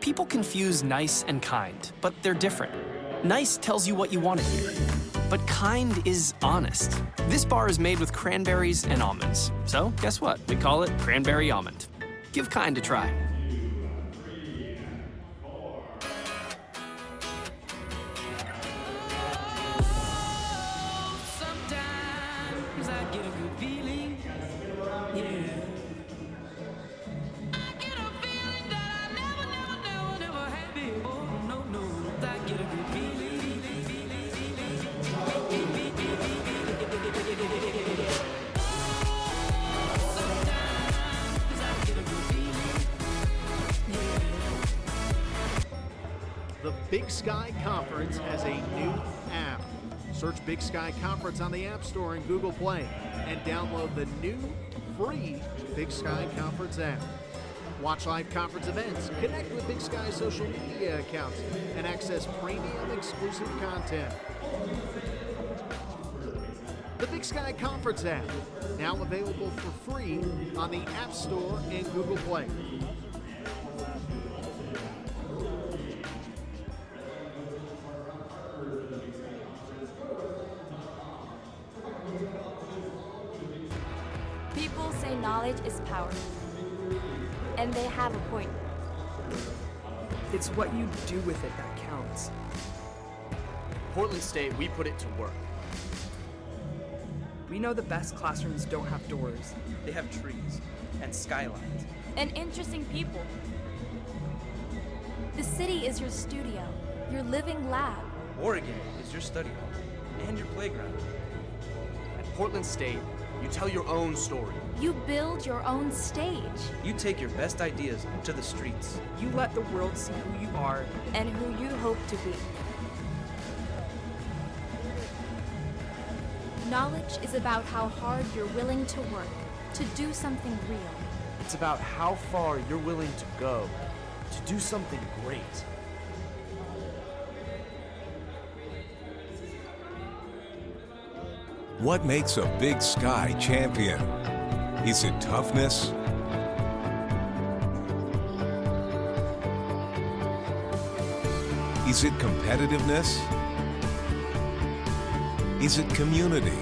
People confuse nice and kind, but they're different. Nice tells you what you want to hear, but kind is honest. This bar is made with cranberries and almonds. So guess what? We call it Cranberry Almond. Give kind a try. Sometimes I get a good feeling, yeah. I get a feeling that I never had before. No, I get a good feeling. Sometimes I get a good feeling, yeah. The Big Sky Conference has a new app. Search Big Sky Conference on the App Store and Google Play and download the new free Big Sky Conference app. Watch live conference events, connect with Big Sky social media accounts, and access premium exclusive content. The Big Sky Conference app, now available for free on the App Store and Google Play. People say knowledge is power. And they have a point. It's what you do with it that counts. Portland State, we put it to work. We know the best classrooms don't have doors. They have trees and skylines. And interesting people. The city is your studio, your living lab. Oregon is your study hall and your playground. At Portland State, you tell your own story. You build your own stage. You take your best ideas to the streets. You let the world see who you are And who you hope to be. Knowledge is about how hard you're willing to work to do something real. It's about how far you're willing to go to do something great. What makes a Big Sky champion? Is it toughness? Is it competitiveness? Is it community?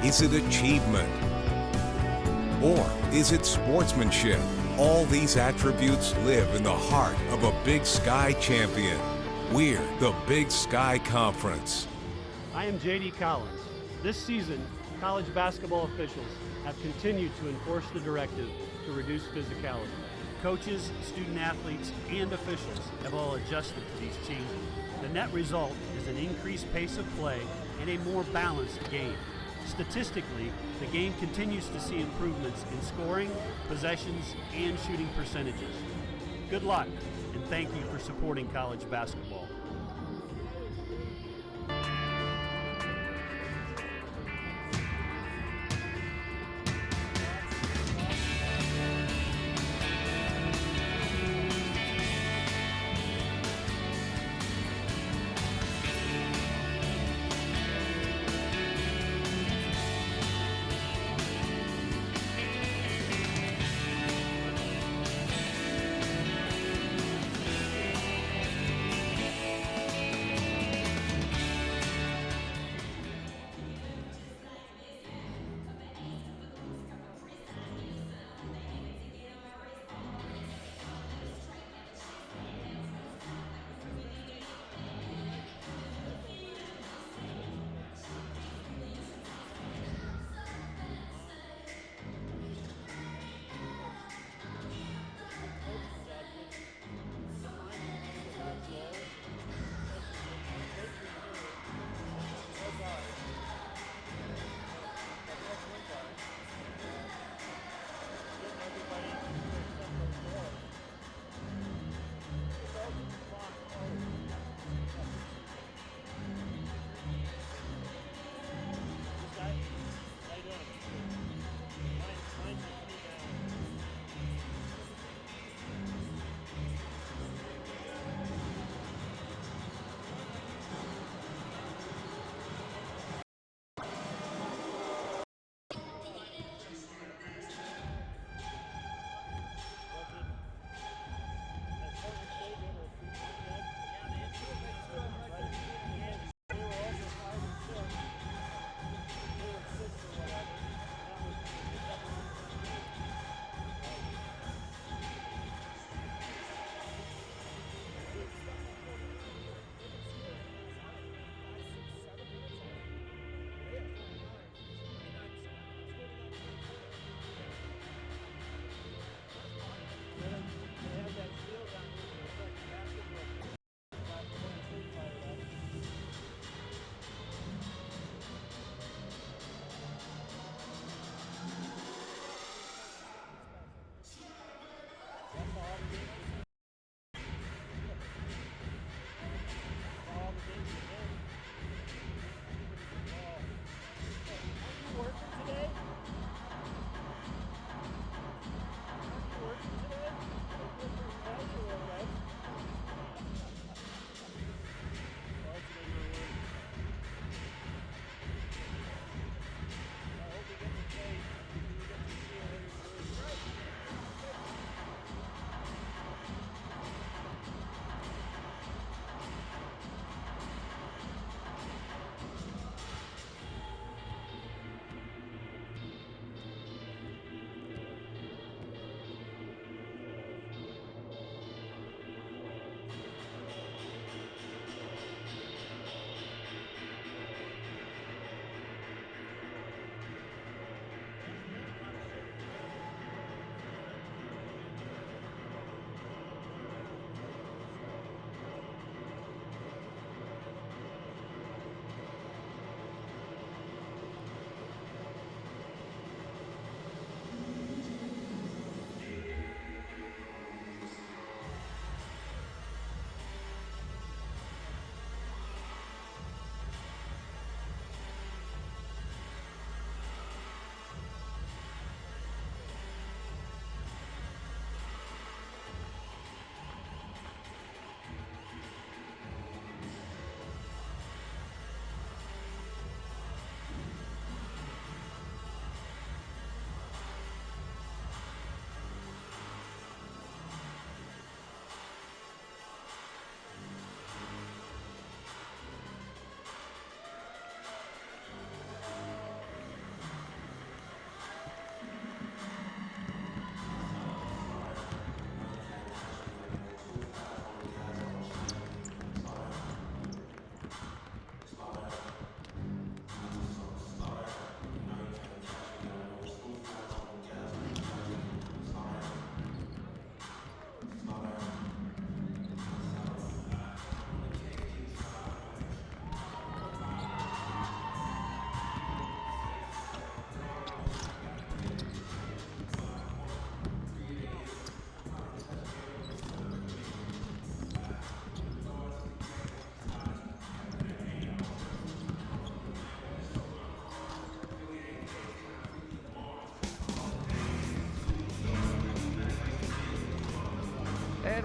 Is it achievement? Or is it sportsmanship? All these attributes live in the heart of a Big Sky champion. We're the Big Sky Conference. I am J.D. Collins. This season, college basketball officials have continued to enforce the directive to reduce physicality. Coaches, student athletes, and officials have all adjusted to these changes. The net result is an increased pace of play and a more balanced game. Statistically, the game continues to see improvements in scoring, possessions, and shooting percentages. Good luck, and thank you for supporting college basketball.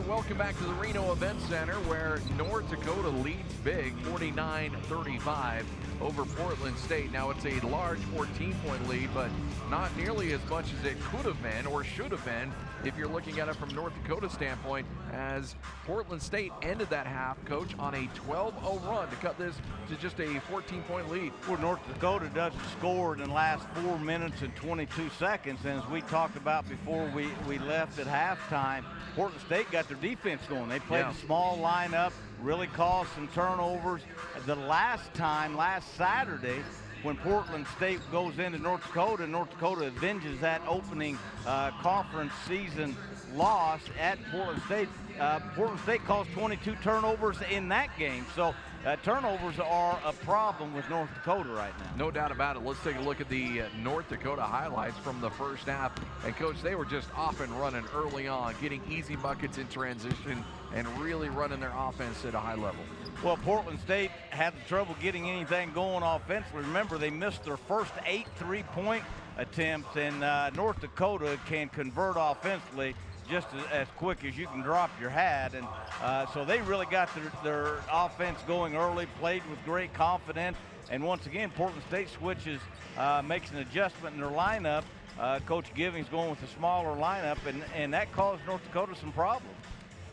and welcome back to the Reno Event Center, where North Dakota leads big, 49-35 over Portland State. Now, it's a large 14-point lead, but not nearly as much as it could have been or should have been if you're looking at it from North Dakota's standpoint, as Portland State ended that half, Coach, on a 12-0 run to cut this to just a 14-point lead. Well, North Dakota doesn't score in the last 4 minutes and 22 seconds, and as we talked about before we left at halftime, Portland State got their defense going. They played a small lineup, really caused some turnovers. The last Saturday, when Portland State goes into North Dakota avenges that opening conference season loss at Portland State. Portland State caused 22 turnovers in that game. So turnovers are a problem with North Dakota right now. No doubt about it. Let's take a look at the North Dakota highlights from the first half. And, Coach, they were just off and running early on, getting easy buckets in transition and really running their offense at a high level. Well, Portland State had trouble getting anything going offensively. Remember, they missed their first 8 3-point attempts, and North Dakota can convert offensively just as quick as you can drop your hat. And so they really got their offense going early, played with great confidence. And once again, Portland State switches, makes an adjustment in their lineup. Coach Givings going with a smaller lineup, and that caused North Dakota some problems.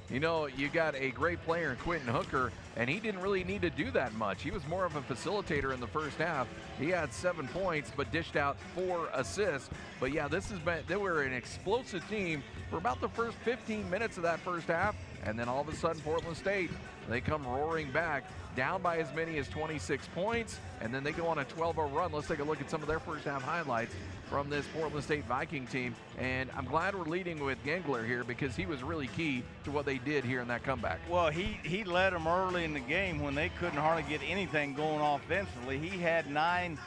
You know, you got a great player in Quentin Hooker, and he didn't really need to do that much. He was more of a facilitator in the first half. He had 7 points, but dished out 4 assists. But yeah, they were an explosive team for about the first 15 minutes of that first half. And then all of a sudden, Portland State, they come roaring back, down by as many as 26 points, and then they go on a 12-0 run. Let's take a look at some of their first half highlights from this Portland State Viking team. And I'm glad we're leading with Gengler here, because he was really key to what they did here in that comeback. Well, he led them early in the game when they couldn't hardly get anything going offensively. He had 9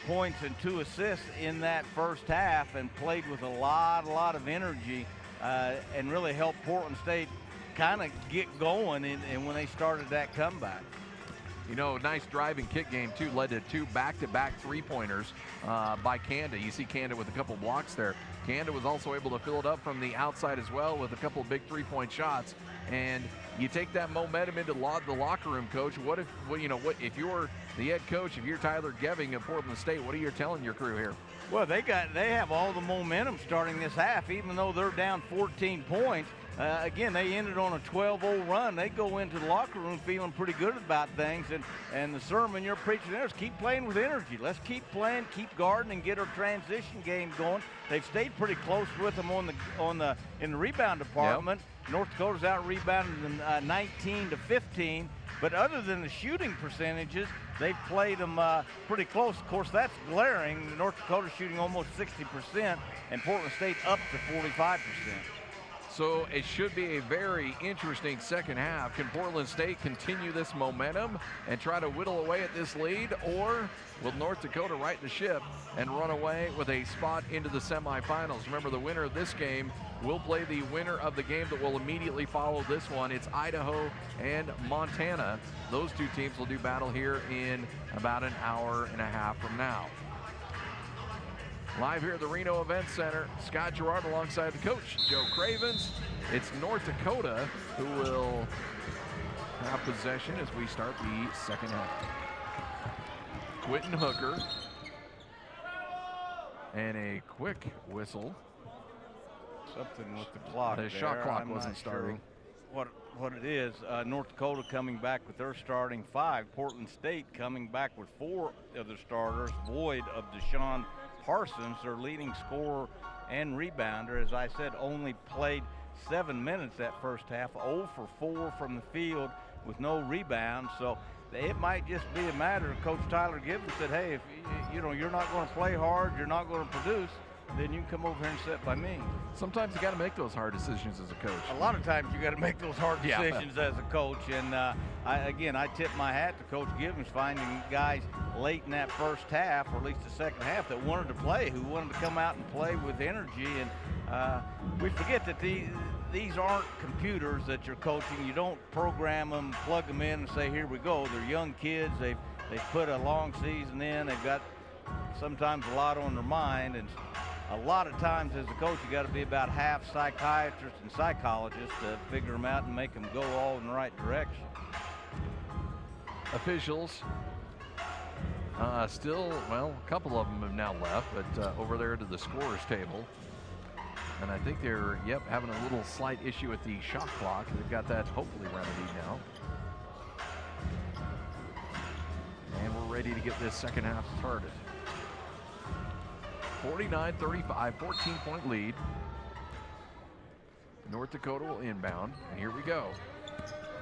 points and 2 assists in that first half, and played with a lot of energy, and really helped Portland State kind of get going and when they started that comeback. You know, nice driving kick game, too, led to 2 back-to-back three-pointers by Kanda. You see Kanda with a couple blocks there. Kanda was also able to fill it up from the outside as well with a couple big three-point shots. And you take that momentum into the locker room, Coach. What if you're the head coach, if you're Tyler Geving of Portland State, what are you telling your crew here? Well, they have all the momentum starting this half, even though they're down 14 points. Again, they ended on a 12-0 run. They go into the locker room feeling pretty good about things, and the sermon you're preaching there is keep playing with energy. Let's keep playing, keep guarding, and get our transition game going. They've stayed pretty close with them in the rebound department. Yep. North Dakota's out rebounded them 19-15. But other than the shooting percentages, they've played them pretty close. Of course, that's glaring. North Dakota shooting almost 60%, and Portland State up to 45%. So it should be a very interesting second half. Can Portland State continue this momentum and try to whittle away at this lead, or will North Dakota right the ship and run away with a spot into the semifinals? Remember, the winner of this game will play the winner of the game that will immediately follow this one. It's Idaho and Montana. Those 2 teams will do battle here in about an hour and a half from now. Live here at the Reno Event Center, Scott Gerard alongside the coach, Joe Cravens. It's North Dakota who will have possession as we start the second half. Quentin Hooker. And a quick whistle. Something with the clock. The shot clock wasn't starting. Sure what it is. North Dakota coming back with their starting 5. Portland State coming back with 4 of their starters, void of Deshaun Parsons, their leading scorer and rebounder. As I said, only played 7 minutes that first half, 0 for 4 from the field with no rebounds. So it might just be a matter of Coach Tyler Gibbons said, hey, if you're not going to play hard, you're not going to produce, then you can come over here and sit by me. Sometimes you got to make those hard decisions as a coach. A lot of times you got to make those hard decisions as a coach. And I tip my hat to Coach Gibbons finding guys late in that first half, or at least the second half, that wanted to play, who wanted to come out and play with energy. And we forget that these aren't computers that you're coaching. You don't program them, plug them in, and say, here we go. They're young kids. They've put a long season in. They've got sometimes a lot on their mind, and a lot of times as a coach, you got to be about half psychiatrist and psychologist to figure them out and make them go all in the right direction. Officials still, well, a couple of them have now left, but over there to the scorer's table. And I think they're, having a little slight issue with the shot clock. They've got that hopefully remedied now. And we're ready to get this second half started. 49-35, 14-point lead. North Dakota will inbound, and here we go.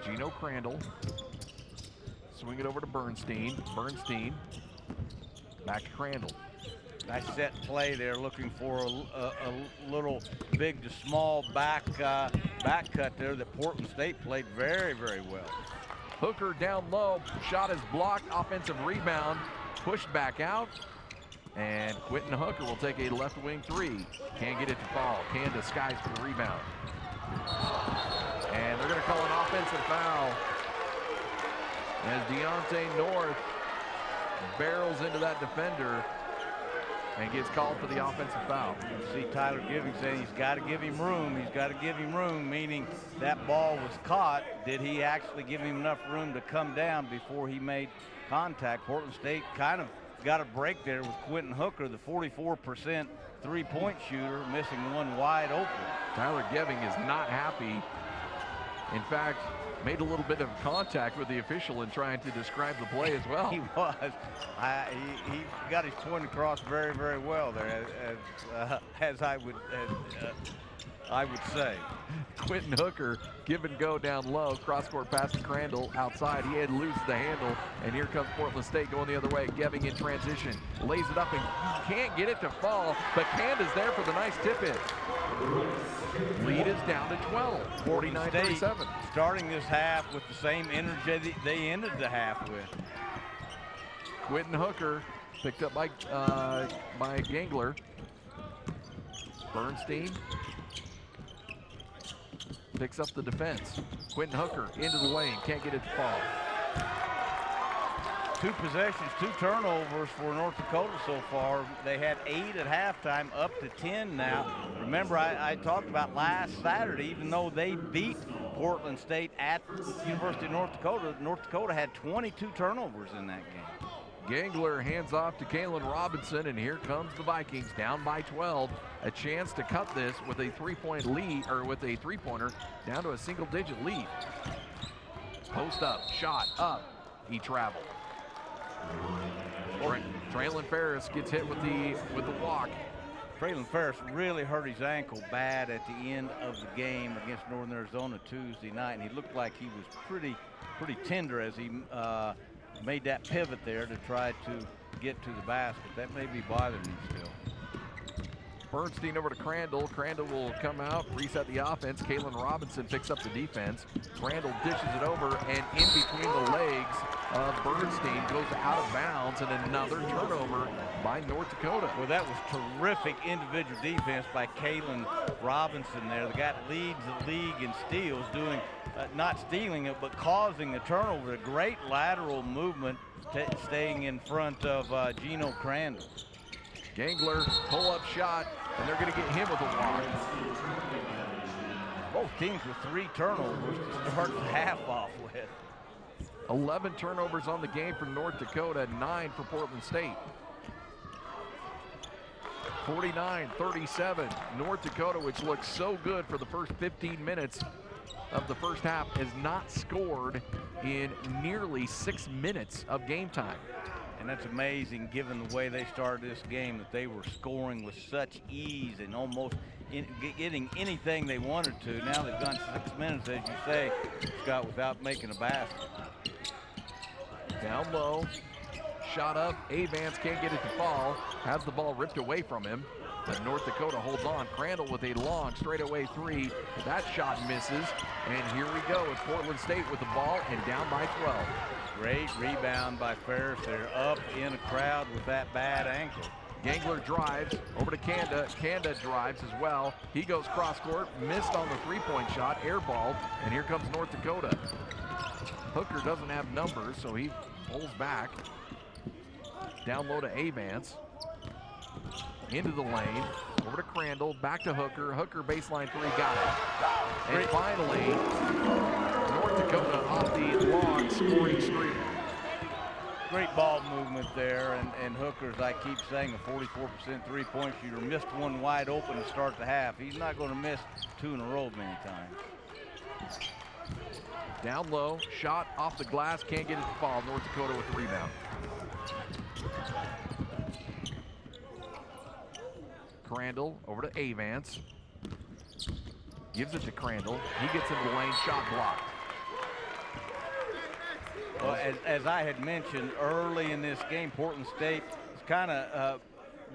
Gino Crandall. Swing it over to Bernstein. Bernstein back to Crandall. Nice set play there, looking for a little big to small back cut there that Portland State played very, very well. Hooker down low, shot is blocked, offensive rebound, pushed back out, and Quentin Hooker will take a left wing three. Can't get it to fall. Candace skies for the rebound. And they're going to call an offensive foul as Deontay North barrels into that defender and gets called for the offensive foul. You see Tyler Giving saying he's got to give him room. He's got to give him room, meaning that ball was caught. Did he actually give him enough room to come down before he made contact? Portland State kind of got a break there with Quentin Hooker, the 44% three-point shooter, missing one wide open. Tyler Giving is not happy. In fact, made a little bit of contact with the official in trying to describe the play as well. He was. He got his point across very, very well there, as I would say. Quentin Hooker, give and go down low, cross-court pass to Crandall outside. He had loose the handle, and here comes Portland State going the other way. Geving in transition, lays it up and can't get it to fall, but Canda's there for the nice tip-in. Lead is down to 12, 49-37. Starting this half with the same energy they ended the half with. Quentin Hooker picked up by Gangler. Bernstein picks up the defense. Quentin Hooker into the lane, can't get it to fall. 2 possessions, 2 turnovers for North Dakota so far. They had 8 at halftime, up to 10 now. Remember, I talked about last Saturday, even though they beat Portland State at the University of North Dakota had 22 turnovers in that game. Gangler hands off to Kalen Robinson, and here comes the Vikings down by 12. A chance to cut this with a three-point lead, or with a three-pointer down to a single-digit lead. Post up, shot up, he traveled. Traylon Ferris gets hit with the walk. Traylon Ferris really hurt his ankle bad at the end of the game against Northern Arizona Tuesday night, and he looked like he was pretty tender as he made that pivot there to try to get to the basket. That may be bothering him still. Bernstein over to Crandall. Crandall will come out, reset the offense. Kalen Robinson picks up the defense. Crandall dishes it over, and in between the legs of Bernstein goes out of bounds, and another turnover by North Dakota. Well, that was terrific individual defense by Kalen Robinson there. The guy leads the league in steals, doing not stealing it, but causing the turnover. A great lateral movement, staying in front of Gino Crandall. Gangler, pull-up shot, and they're going to get him with a walk. Both teams with 3 turnovers to start the half off with. 11 turnovers on the game for North Dakota, 9 for Portland State. 49-37, North Dakota, which looks so good for the first 15 minutes of the first half, has not scored in nearly 6 minutes of game time. And that's amazing given the way they started this game, that they were scoring with such ease and almost getting anything they wanted to. Now they've gone 6 minutes, as you say, Scott, without making a basket. Down low, shot up, Avance can't get it to fall, has the ball ripped away from him, but North Dakota holds on. Crandall with a long straightaway three. That shot misses, and here we go with Portland State with the ball and down by 12. Great rebound by Ferris there, up in a crowd with that bad ankle. Gangler drives over to Kanda. Kanda drives as well. He goes cross court, missed on the three-point shot, airballed, and here comes North Dakota. Hooker doesn't have numbers, so he pulls back. Down low to Avance. into the lane, over to Crandall, back to Hooker. Hooker baseline three, got it. And finally, North Dakota off the long scoring streak. Great ball movement there, and Hooker, as I keep saying, a 44% three-point shooter, missed one wide open to start the half. He's not going to miss two in a row many times. Down low, shot off the glass, can't get it to fall. North Dakota with the rebound. Crandall over to Avance. Gives it to Crandall. He gets into the lane, shot blocked. Well, as I had mentioned early in this game, Portland State is kind of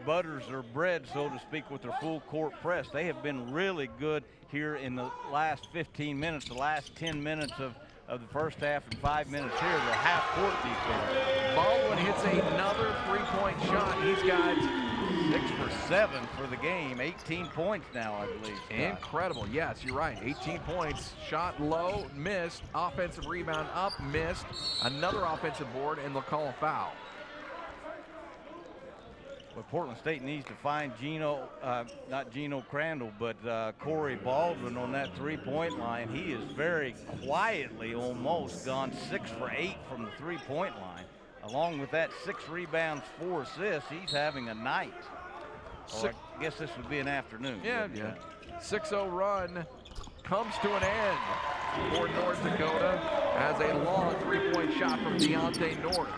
butters their bread, so to speak, with their full court press. They have been really good here in the last 15 minutes, the last 10 minutes of the first half and 5 minutes here. Their half court defense. Baldwin hits another three-point shot. He's got 6 for 7 for the game, 18 points now, I believe. Scott. Incredible, yes, you're right. 18 points, shot low, missed, offensive rebound up, missed, another offensive board, and they'll call a foul. Well, Portland State needs to find not Gino Crandall, but Corey Baldwin on that three-point line. He is very quietly almost gone 6 for 8 from the three-point line. Along with that 6 rebounds, 4 assists, he's having a night. Or I guess this would be an afternoon. Yeah. 6-0 run comes to an end for North Dakota as a long three-point shot from Deontay North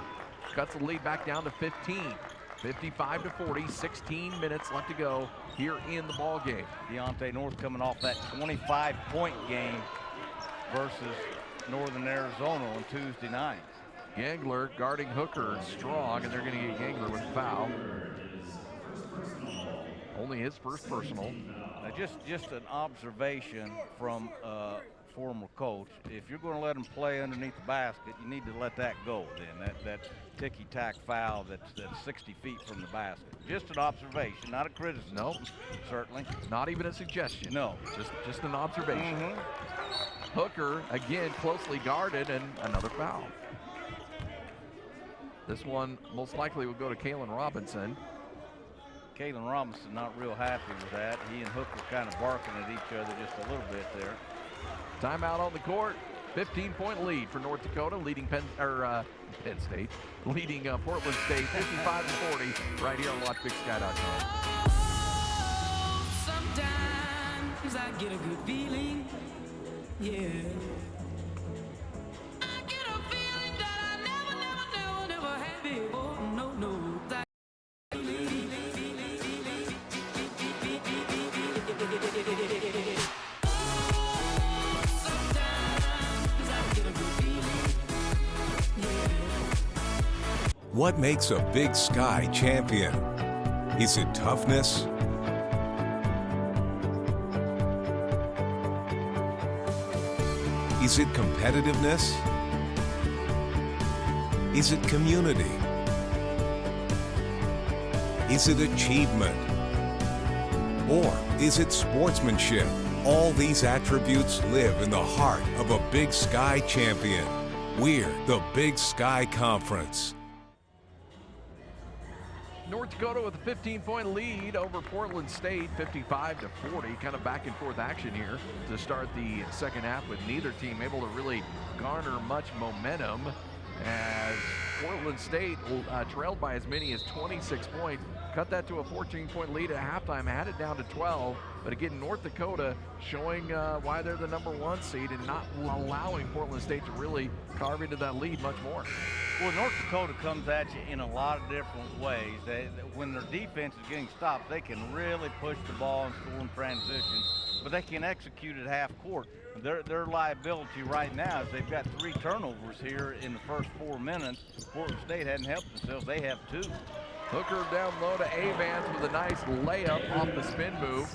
cuts the lead back down to 15. 55-40, 16 minutes left to go here in the ball game. Deontay North coming off that 25-point game versus Northern Arizona on Tuesday night. Gangler guarding Hooker strong, and they're going to get Gangler with a foul. Only his first personal. Just an observation from former coach. If you're going to let them play underneath the basket, you need to let that go then. That ticky-tack foul that's 60 feet from the basket. Just an observation, not a criticism. No, certainly. Not even a suggestion. No. Just an observation. Hooker, again, closely guarded, and another foul. This one most likely will go to Kalen Robinson. Kalen Robinson not real happy with that. He and Hooker kind of barking at each other just a little bit there. Timeout on the court. 15-point lead for North Dakota, leading Penn State, leading Portland State 55-40 right here on WatchBigSky.com. Sometimes I get a good feeling, yeah. I get a feeling that I never had before. No. What makes a Big Sky champion? Is it toughness? Is it competitiveness? Is it community? Is it achievement? Or is it sportsmanship? All these attributes live in the heart of a Big Sky champion. We're the Big Sky Conference. North Dakota with a 15-point lead over Portland State, 55-40. Kind of back and forth action here to start the second half, with neither team able to really garner much momentum, as Portland State trailed by as many as 26 points, cut that to a 14-point lead at halftime, had it down to 12. But again, North Dakota showing why they're the #1 seed and not allowing Portland State to really carve into that lead much more. Well, North Dakota comes at you in a lot of different ways. When their defense is getting stopped, they can really push the ball and score in transition, but they can execute at half court. Their liability right now is they've got 3 turnovers here in the first 4 minutes. Portland State hadn't helped themselves. They have 2. Hooker down low to Avance with a nice layup off the spin move.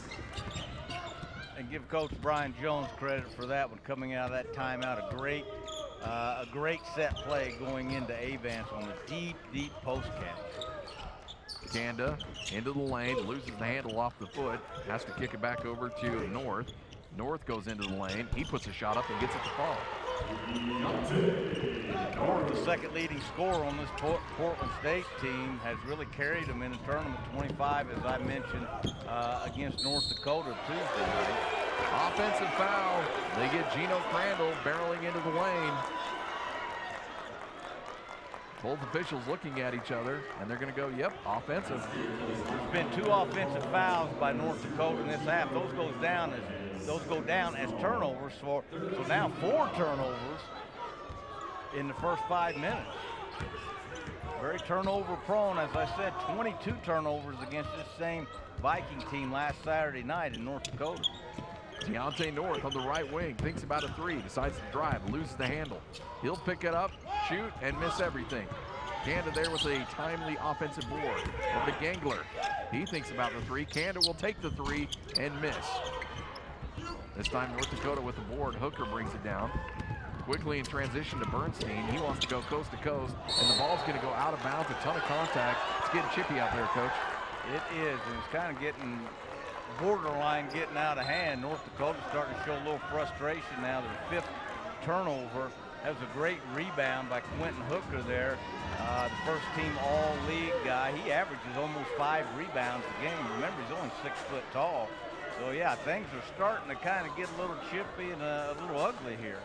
And give Coach Brian Jones credit for that one, coming out of that timeout. A great set play going into Avance on the deep post catch. Kanda into the lane, loses the handle off the foot, has to kick it back over to North. North goes into the lane. He puts a shot up and gets it to fall. North, the second leading scorer on this Portland State team, has really carried them in the tournament. 25, as I mentioned, against North Dakota Tuesday night. Offensive foul. They get Gino Crandall barreling into the lane. Both officials looking at each other, and they're going to go, yep, offensive. There's been 2 offensive fouls by North Dakota in this half. Those go down as turnovers. So now 4 turnovers in the first 5 minutes. Very turnover prone. As I said, 22 turnovers against this same Viking team last Saturday night in North Dakota. Deontay North on the right wing, thinks about a 3, decides to drive, loses the handle. He'll pick it up, shoot, and miss everything. Kanda there with a timely offensive board. Over to Gangler. He thinks about the 3. Kanda will take the 3 and miss. This time North Dakota with the board. Hooker brings it down. Quickly in transition to Bernstein. He wants to go coast to coast, and the ball's going to go out of bounds. A ton of contact. It's getting chippy out there, Coach. It is, and it's kind of getting borderline getting out of hand. North Dakota's starting to show a little frustration now. Their 5th turnover. That was a great rebound by Quentin Hooker there. The first team all-league guy. He averages almost 5 rebounds a game. Remember, he's only 6 foot tall. So yeah, things are starting to kind of get a little chippy and a little ugly here.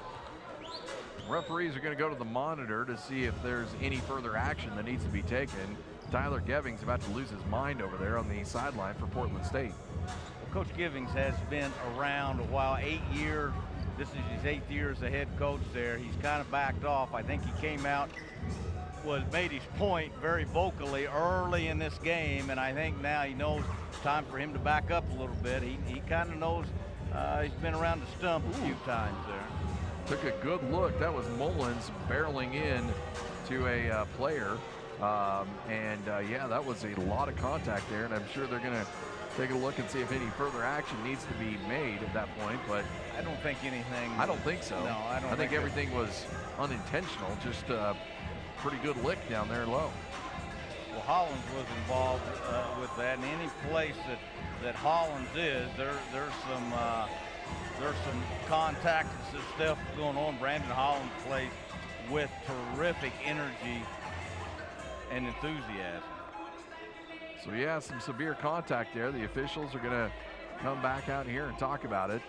Referees are going to go to the monitor to see if there's any further action that needs to be taken. Tyler Gevings about to lose his mind over there on the sideline for Portland State. Well, Coach Gevings has been around a while, 8 years. This is his 8th year as a head coach there. He's kind of backed off. I think he came out, made his point very vocally early in this game, and I think now he knows it's time for him to back up a little bit. He kind of knows he's been around the stump a few times there. Took a good look. That was Mullins barreling in to a player. Yeah, that was a lot of contact there, and I'm sure they're going to take a look and see if any further action needs to be made at that point, but I don't think anything. I don't think so. No, I don't. I think everything was unintentional, just a pretty good lick down there low. Well, Hollins was involved with that, and any place that Hollins is, there's some contact and some stuff going on. Brandon Hollins plays with terrific energy and enthusiasm. So yeah, some severe contact there. The officials are going to come back out here and talk about it.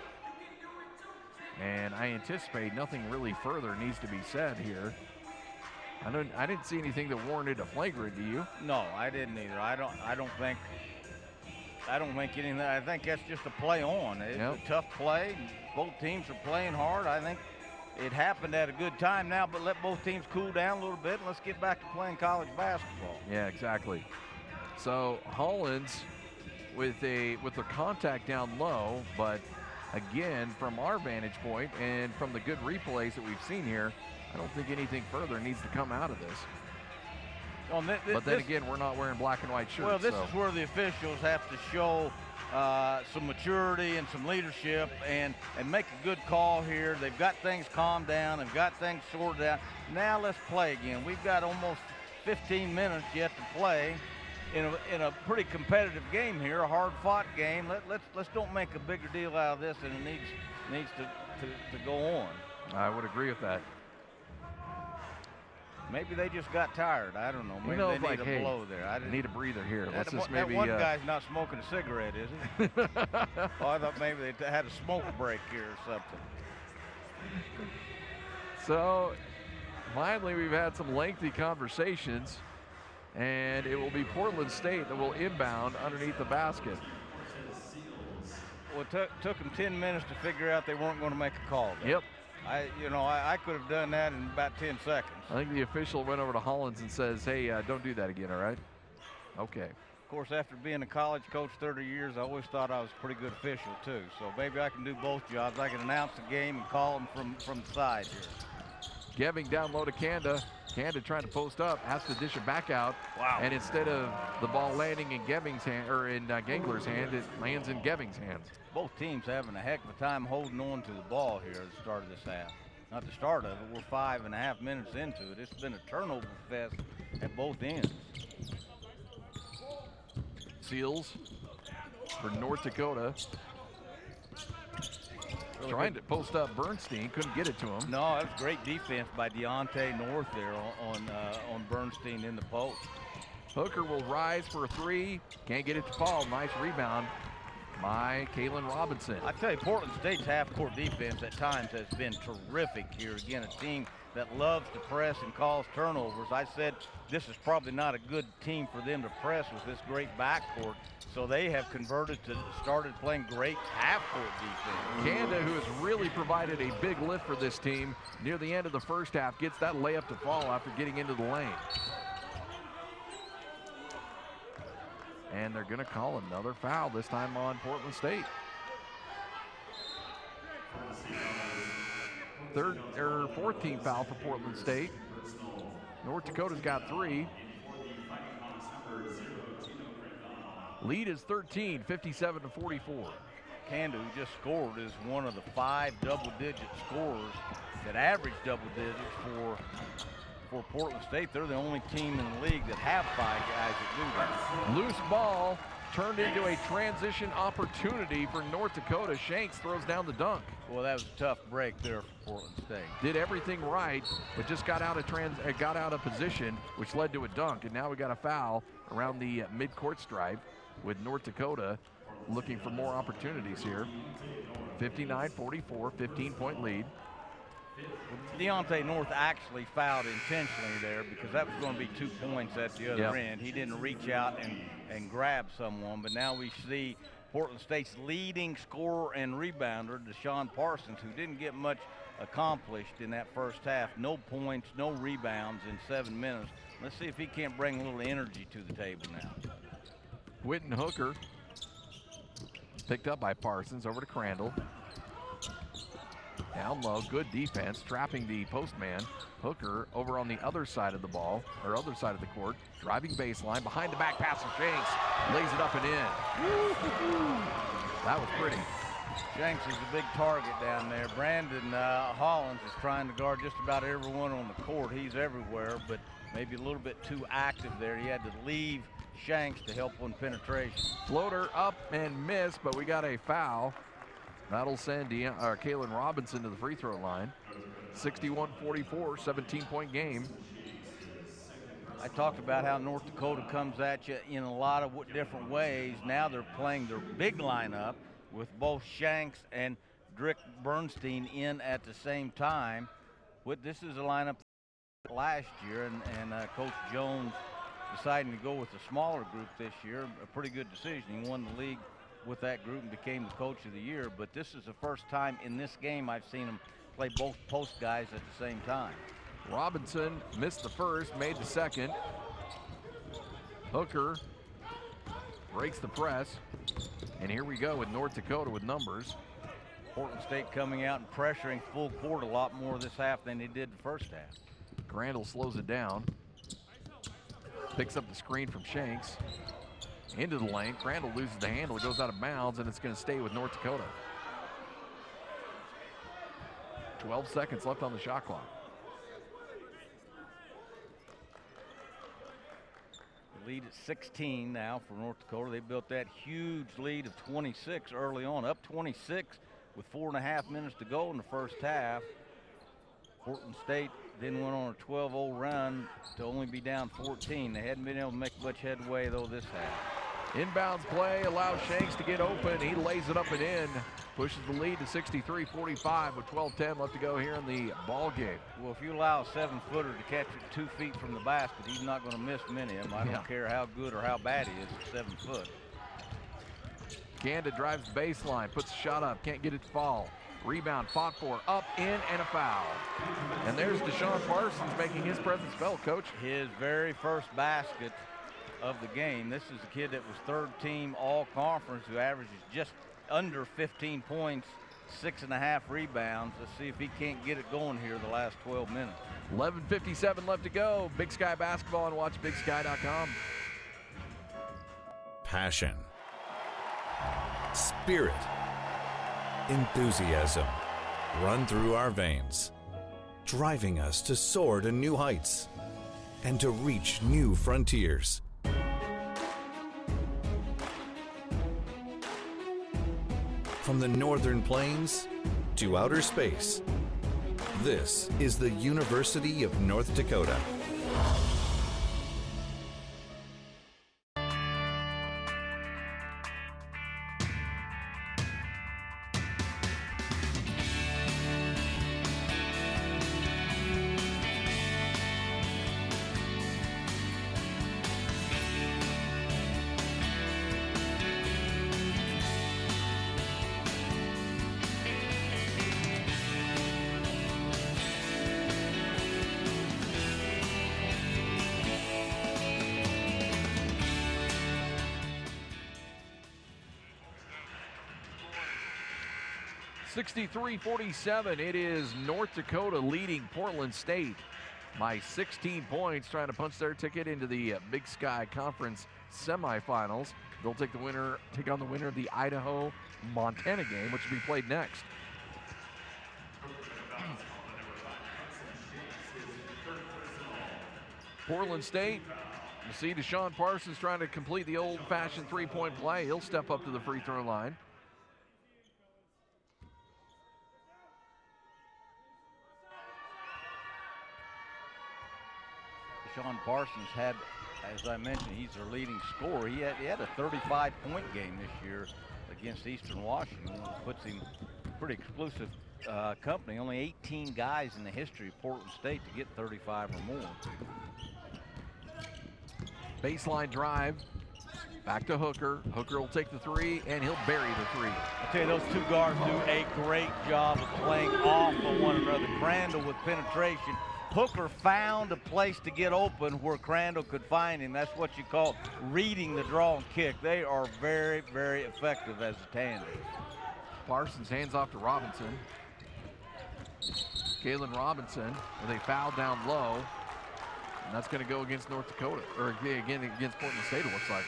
And I anticipate nothing really further needs to be said here. I didn't see anything that warranted a flagrant, do you? No, I didn't either. I don't think anything. I think that's just a play on. It's a tough play. Both teams are playing hard. I think it happened at a good time now, but let both teams cool down a little bit and let's get back to playing college basketball. Yeah, exactly. So Hollins with the contact down low, but again, from our vantage point and from the good replays that we've seen here, I don't think anything further needs to come out of this. But then again, we're not wearing black and white shirts. Well, this is where the officials have to show some maturity and some leadership and make a good call here. They've got things calmed down. They've got things sorted out. Now let's play again. We've got almost 15 minutes yet to play in a pretty competitive game here, a hard-fought game. Let's don't make a bigger deal out of this than it needs to go on. I would agree with that. Maybe they just got tired. I don't know. Maybe they need a blow there. I need a breather here. Let's just that maybe. One guy's not smoking a cigarette, is he? Oh, I thought maybe they had a smoke break here or something. So, finally, we've had some lengthy conversations, and it will be Portland State that will inbound underneath the basket. Well, it took them 10 minutes to figure out they weren't going to make a call. Yep. I could have done that in about 10 seconds. I think the official went over to Hollins and says, hey, don't do that again, all right? Okay. Of course, after being a college coach 30 years, I always thought I was a pretty good official, too. So maybe I can do both jobs. I can announce the game and call them from the side here. Geving down low to Kanda. Kanda trying to post up, has to dish it back out. Wow. And instead of the ball landing in Geving's hand, or in Gangler's hand, it lands in Geving's hands. Both teams having a heck of a time holding on to the ball here at the start of this half. Not the start of it, we're 5.5 minutes into it. It's been a turnover fest at both ends. Seals for North Dakota. Really trying good. to post up Bernstein, couldn't get it to him. No, that was great defense by Deontay North there on Bernstein in the post. Hooker will rise for a three. Can't get it to fall. Nice rebound by Kalen Robinson. I tell you, Portland State's half-court defense at times has been terrific here. Again, a team that loves to press and cause turnovers. I said this is probably not a good team for them to press with this great backcourt. So they have started playing great half-court defense. Kanda, who has really provided a big lift for this team near the end of the first half, gets that layup to fall after getting into the lane. And they're going to call another foul, this time on Portland State. 4th team foul for Portland State. North Dakota's got 3. Lead is 13, 57-44. Kanda, who just scored, is one of the 5 double-digit scorers that average double digits for Portland State. They're the only team in the league that have 5 guys that do that. Loose ball turned into a transition opportunity for North Dakota. Shanks throws down the dunk. Well, that was a tough break there for Portland State. Did everything right, but just got out of position, which led to a dunk. And now we got a foul around the mid-court stripe with North Dakota looking for more opportunities here. 59-44, 15-point lead. Deontay North actually fouled intentionally there because that was going to be 2 points at the other end. He didn't reach out and grab someone, but now we see Portland State's leading scorer and rebounder, Deshaun Parsons, who didn't get much accomplished in that first half. No points, no rebounds in 7 minutes. Let's see if he can't bring a little energy to the table now. Quentin Hooker picked up by Parsons, over to Crandall. Down low, good defense, trapping the postman. Hooker over on the other side of the ball, or other side of the court, driving baseline, behind the back pass of Shanks, lays it up and in. That was pretty. Shanks is a big target down there. Brandon Hollins is trying to guard just about everyone on the court. He's everywhere, but maybe a little bit too active there. He had to leave Shanks to help on penetration. Floater up and miss, but we got a foul. That'll send Kalen Robinson to the free throw line. 61-44, 17-point game. I talked about how North Dakota comes at you in a lot of different ways. Now they're playing their big lineup with both Shanks and Drick Bernstein in at the same time. This is a lineup last year, and Coach Jones deciding to go with a smaller group this year. A pretty good decision. He won the league with that group and became the coach of the year, but this is the first time in this game I've seen him play both post guys at the same time. Robinson missed the first, made the second. Hooker breaks the press, and here we go with North Dakota with numbers. Portland State coming out and pressuring full court a lot more this half than they did the first half. Crandall slows it down, picks up the screen from Shanks. Into the lane, Crandall loses the handle, it goes out of bounds, and it's going to stay with North Dakota. 12 seconds left on the shot clock. The lead at 16 now for North Dakota. They built that huge lead of 26 early on, up 26 with 4.5 minutes to go in the first half. Portland State then went on a 12-0 run to only be down 14. They hadn't been able to make much headway, though, this half. Inbounds play allows Shanks to get open. He lays it up and in. Pushes the lead to 63-45 with 12:10 left to go here in the ball game. Well, if you allow a 7-footer to catch it 2 feet from the basket, he's not going to miss many of them. I don't care how good or how bad he is at 7 foot. Kanda drives baseline, puts a shot up, can't get it to fall. Rebound, fought for, up, in, and a foul. And there's Deshaun Parsons making his presence felt, Coach. His very first basket of the game. This is a kid that was 3rd team all-conference who averages just under 15 points, 6.5 rebounds. Let's see if he can't get it going here the last 12 minutes. 11:57 left to go. Big Sky basketball and watch BigSky.com. Passion, spirit, enthusiasm run through our veins, driving us to soar to new heights and to reach new frontiers. From the northern plains to outer space. This is the University of North Dakota. (63-47). It is North Dakota leading Portland State by 16 points, trying to punch their ticket into the Big Sky Conference semifinals. They'll take on the winner of the Idaho-Montana game, which will be played next. Portland State, you see Deshaun Parsons trying to complete the old-fashioned three-point play. He'll step up to the free throw line. Deshaun Parsons had, as I mentioned, he's their leading scorer. He had a 35-point game this year against Eastern Washington. Puts him pretty exclusive company. Only 18 guys in the history of Portland State to get 35 or more. Baseline drive, back to Hooker. Hooker will take the three, and he'll bury the three. I tell you, those two guards do a great job of playing off of one another. Crandall with penetration. Hooker found a place to get open where Crandall could find him. That's what you call reading the draw and kick. They are very, very effective as a tandem. Parsons hands off to Robinson. Kalen Robinson with a foul down low. And that's going to go against North Dakota, or again against Portland State, it looks like.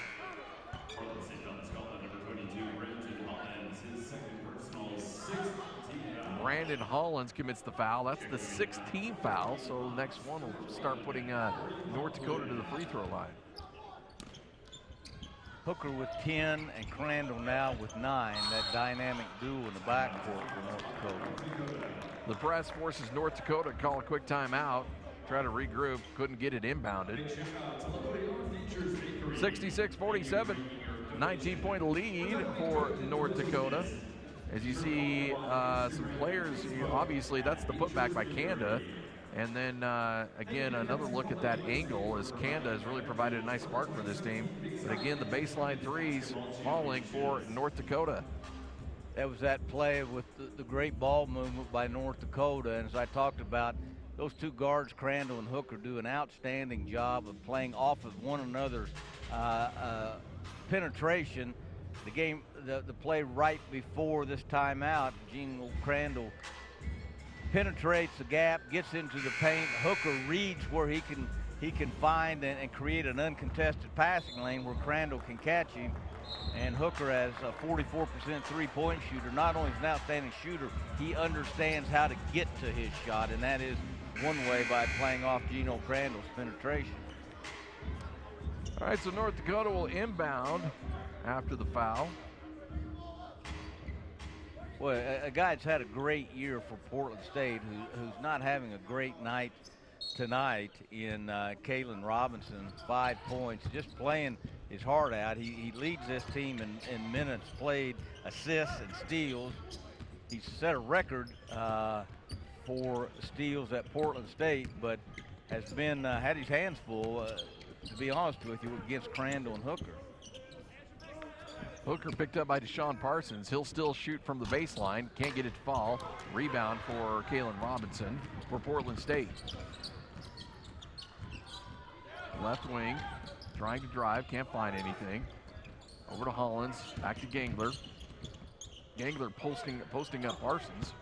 Brandon Hollins commits the foul. That's the 16th foul, so the next one will start putting North Dakota to the free throw line. Hooker with 10 and Crandall now with 9. That dynamic duo in the backcourt for North Dakota. The press forces North Dakota to call a quick timeout, try to regroup, couldn't get it inbounded. 66-47, 19-point lead for North Dakota. As you see some players, obviously that's the putback by Kanda. And then again, another look at that angle as Kanda has really provided a nice spark for this team. But again, the baseline threes falling for North Dakota. That was that play with the great ball movement by North Dakota. And as I talked about, those two guards, Crandall and Hooker, do an outstanding job of playing off of one another's penetration. The play right before this timeout, Gene Crandall penetrates the gap, gets into the paint. Hooker reads where he can find and create an uncontested passing lane where Crandall can catch him. And Hooker, as a 44% three-point shooter, not only is an outstanding shooter, he understands how to get to his shot, and that is one way by playing off Gino Crandall's penetration. All right, so North Dakota will inbound after the foul. Well, a guy that's had a great year for Portland State who's not having a great night tonight in Kalen Robinson, 5 points, just playing his heart out. He leads this team in minutes played, assists, and steals. He's set a record for steals at Portland State, but has been had his hands full, to be honest with you, against Crandall and Hooker. Hooker picked up by Deshaun Parsons. He'll still shoot from the baseline. Can't get it to fall. Rebound for Kalen Robinson for Portland State. Left wing, trying to drive, can't find anything. Over to Hollins, back to Gangler. Gangler posting up Parsons.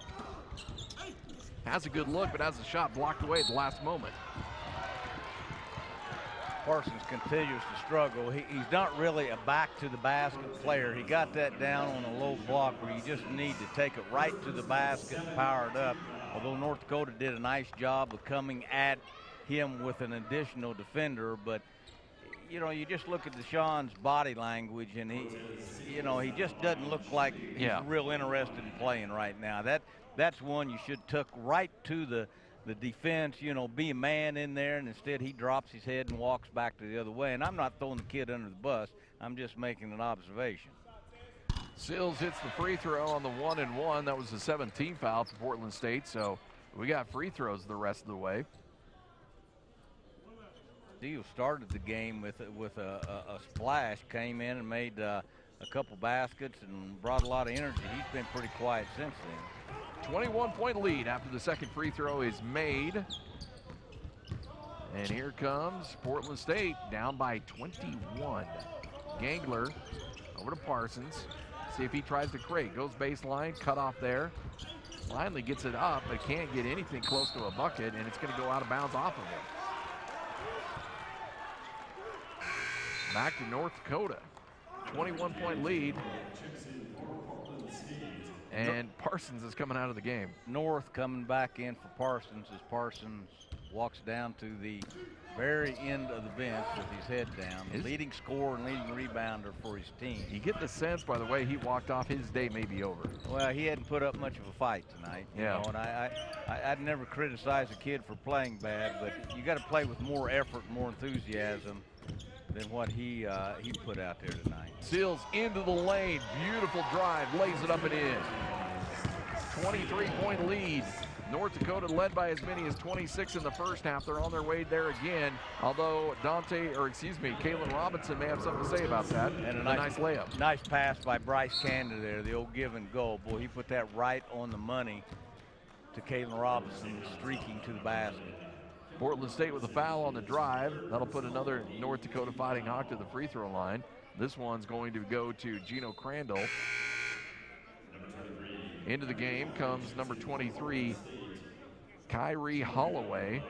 Has a good look, but has the shot blocked away at the last moment. Parsons continues to struggle. He's not really a back-to-the-basket player. He got that down on a low block where you just need to take it right to the basket and power it up. Although North Dakota did a nice job of coming at him with an additional defender, but you know, you just look at Deshaun's body language, and he just doesn't look like he's real interested in playing right now. that's one you should tuck right to the defense, you know, be a man in there, and instead he drops his head and walks back to the other way. And I'm not throwing the kid under the bus. I'm just making an observation. Sills hits the free throw on the 1-and-1. That was the 17th foul for Portland State, so we got free throws the rest of the way. Steele started the game with a splash, came in and made a couple baskets and brought a lot of energy. He's been pretty quiet since then. 21-point lead after the second free throw is made. And here comes Portland State down by 21. Gangler over to Parsons. See if he tries to create. Goes baseline, cut off there. Finally gets it up, but can't get anything close to a bucket, and it's going to go out of bounds off of him. Back to North Dakota. 21-point lead. And Parsons is coming out of the game. North coming back in for Parsons as Parsons walks down to the very end of the bench with his head down. Leading scorer and leading rebounder for his team. You get the sense by the way he walked off, his day may be over. Well, he hadn't put up much of a fight tonight. You know, and I'd never criticize a kid for playing bad, but you got to play with more effort and more enthusiasm than what he put out there tonight. Sills into the lane, beautiful drive, lays it up and in. 23-point lead. North Dakota led by as many as 26 in the first half. They're on their way there again, although Kalen Robinson may have something to say about that. And a nice layup. Nice pass by Bryce Canada there, the old give and go. Boy, he put that right on the money to Kalen Robinson, streaking to the basket. Portland State with a foul on the drive. That'll put another North Dakota Fighting Hawk to the free throw line. This one's going to go to Gino Crandall. Into the game comes number 23, Kyrie Holloway.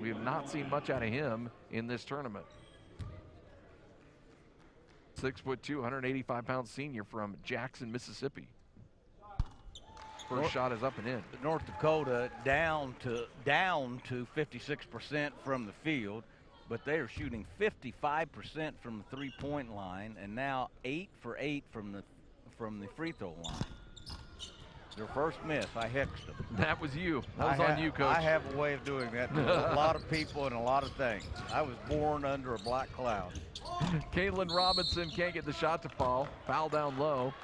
We have not seen much out of him in this tournament. 6'2", 185-pound senior from Jackson, Mississippi. First shot is up and in. North Dakota down to 56% from the field, but they are shooting 55% from the three-point line, and now 8 for 8 from the free throw line. Their first miss, I hexed them. That was you. That was on you, Coach. I have a way of doing that to a lot of people and a lot of things. I was born under a black cloud. Kalen Robinson can't get the shot to fall. Foul down low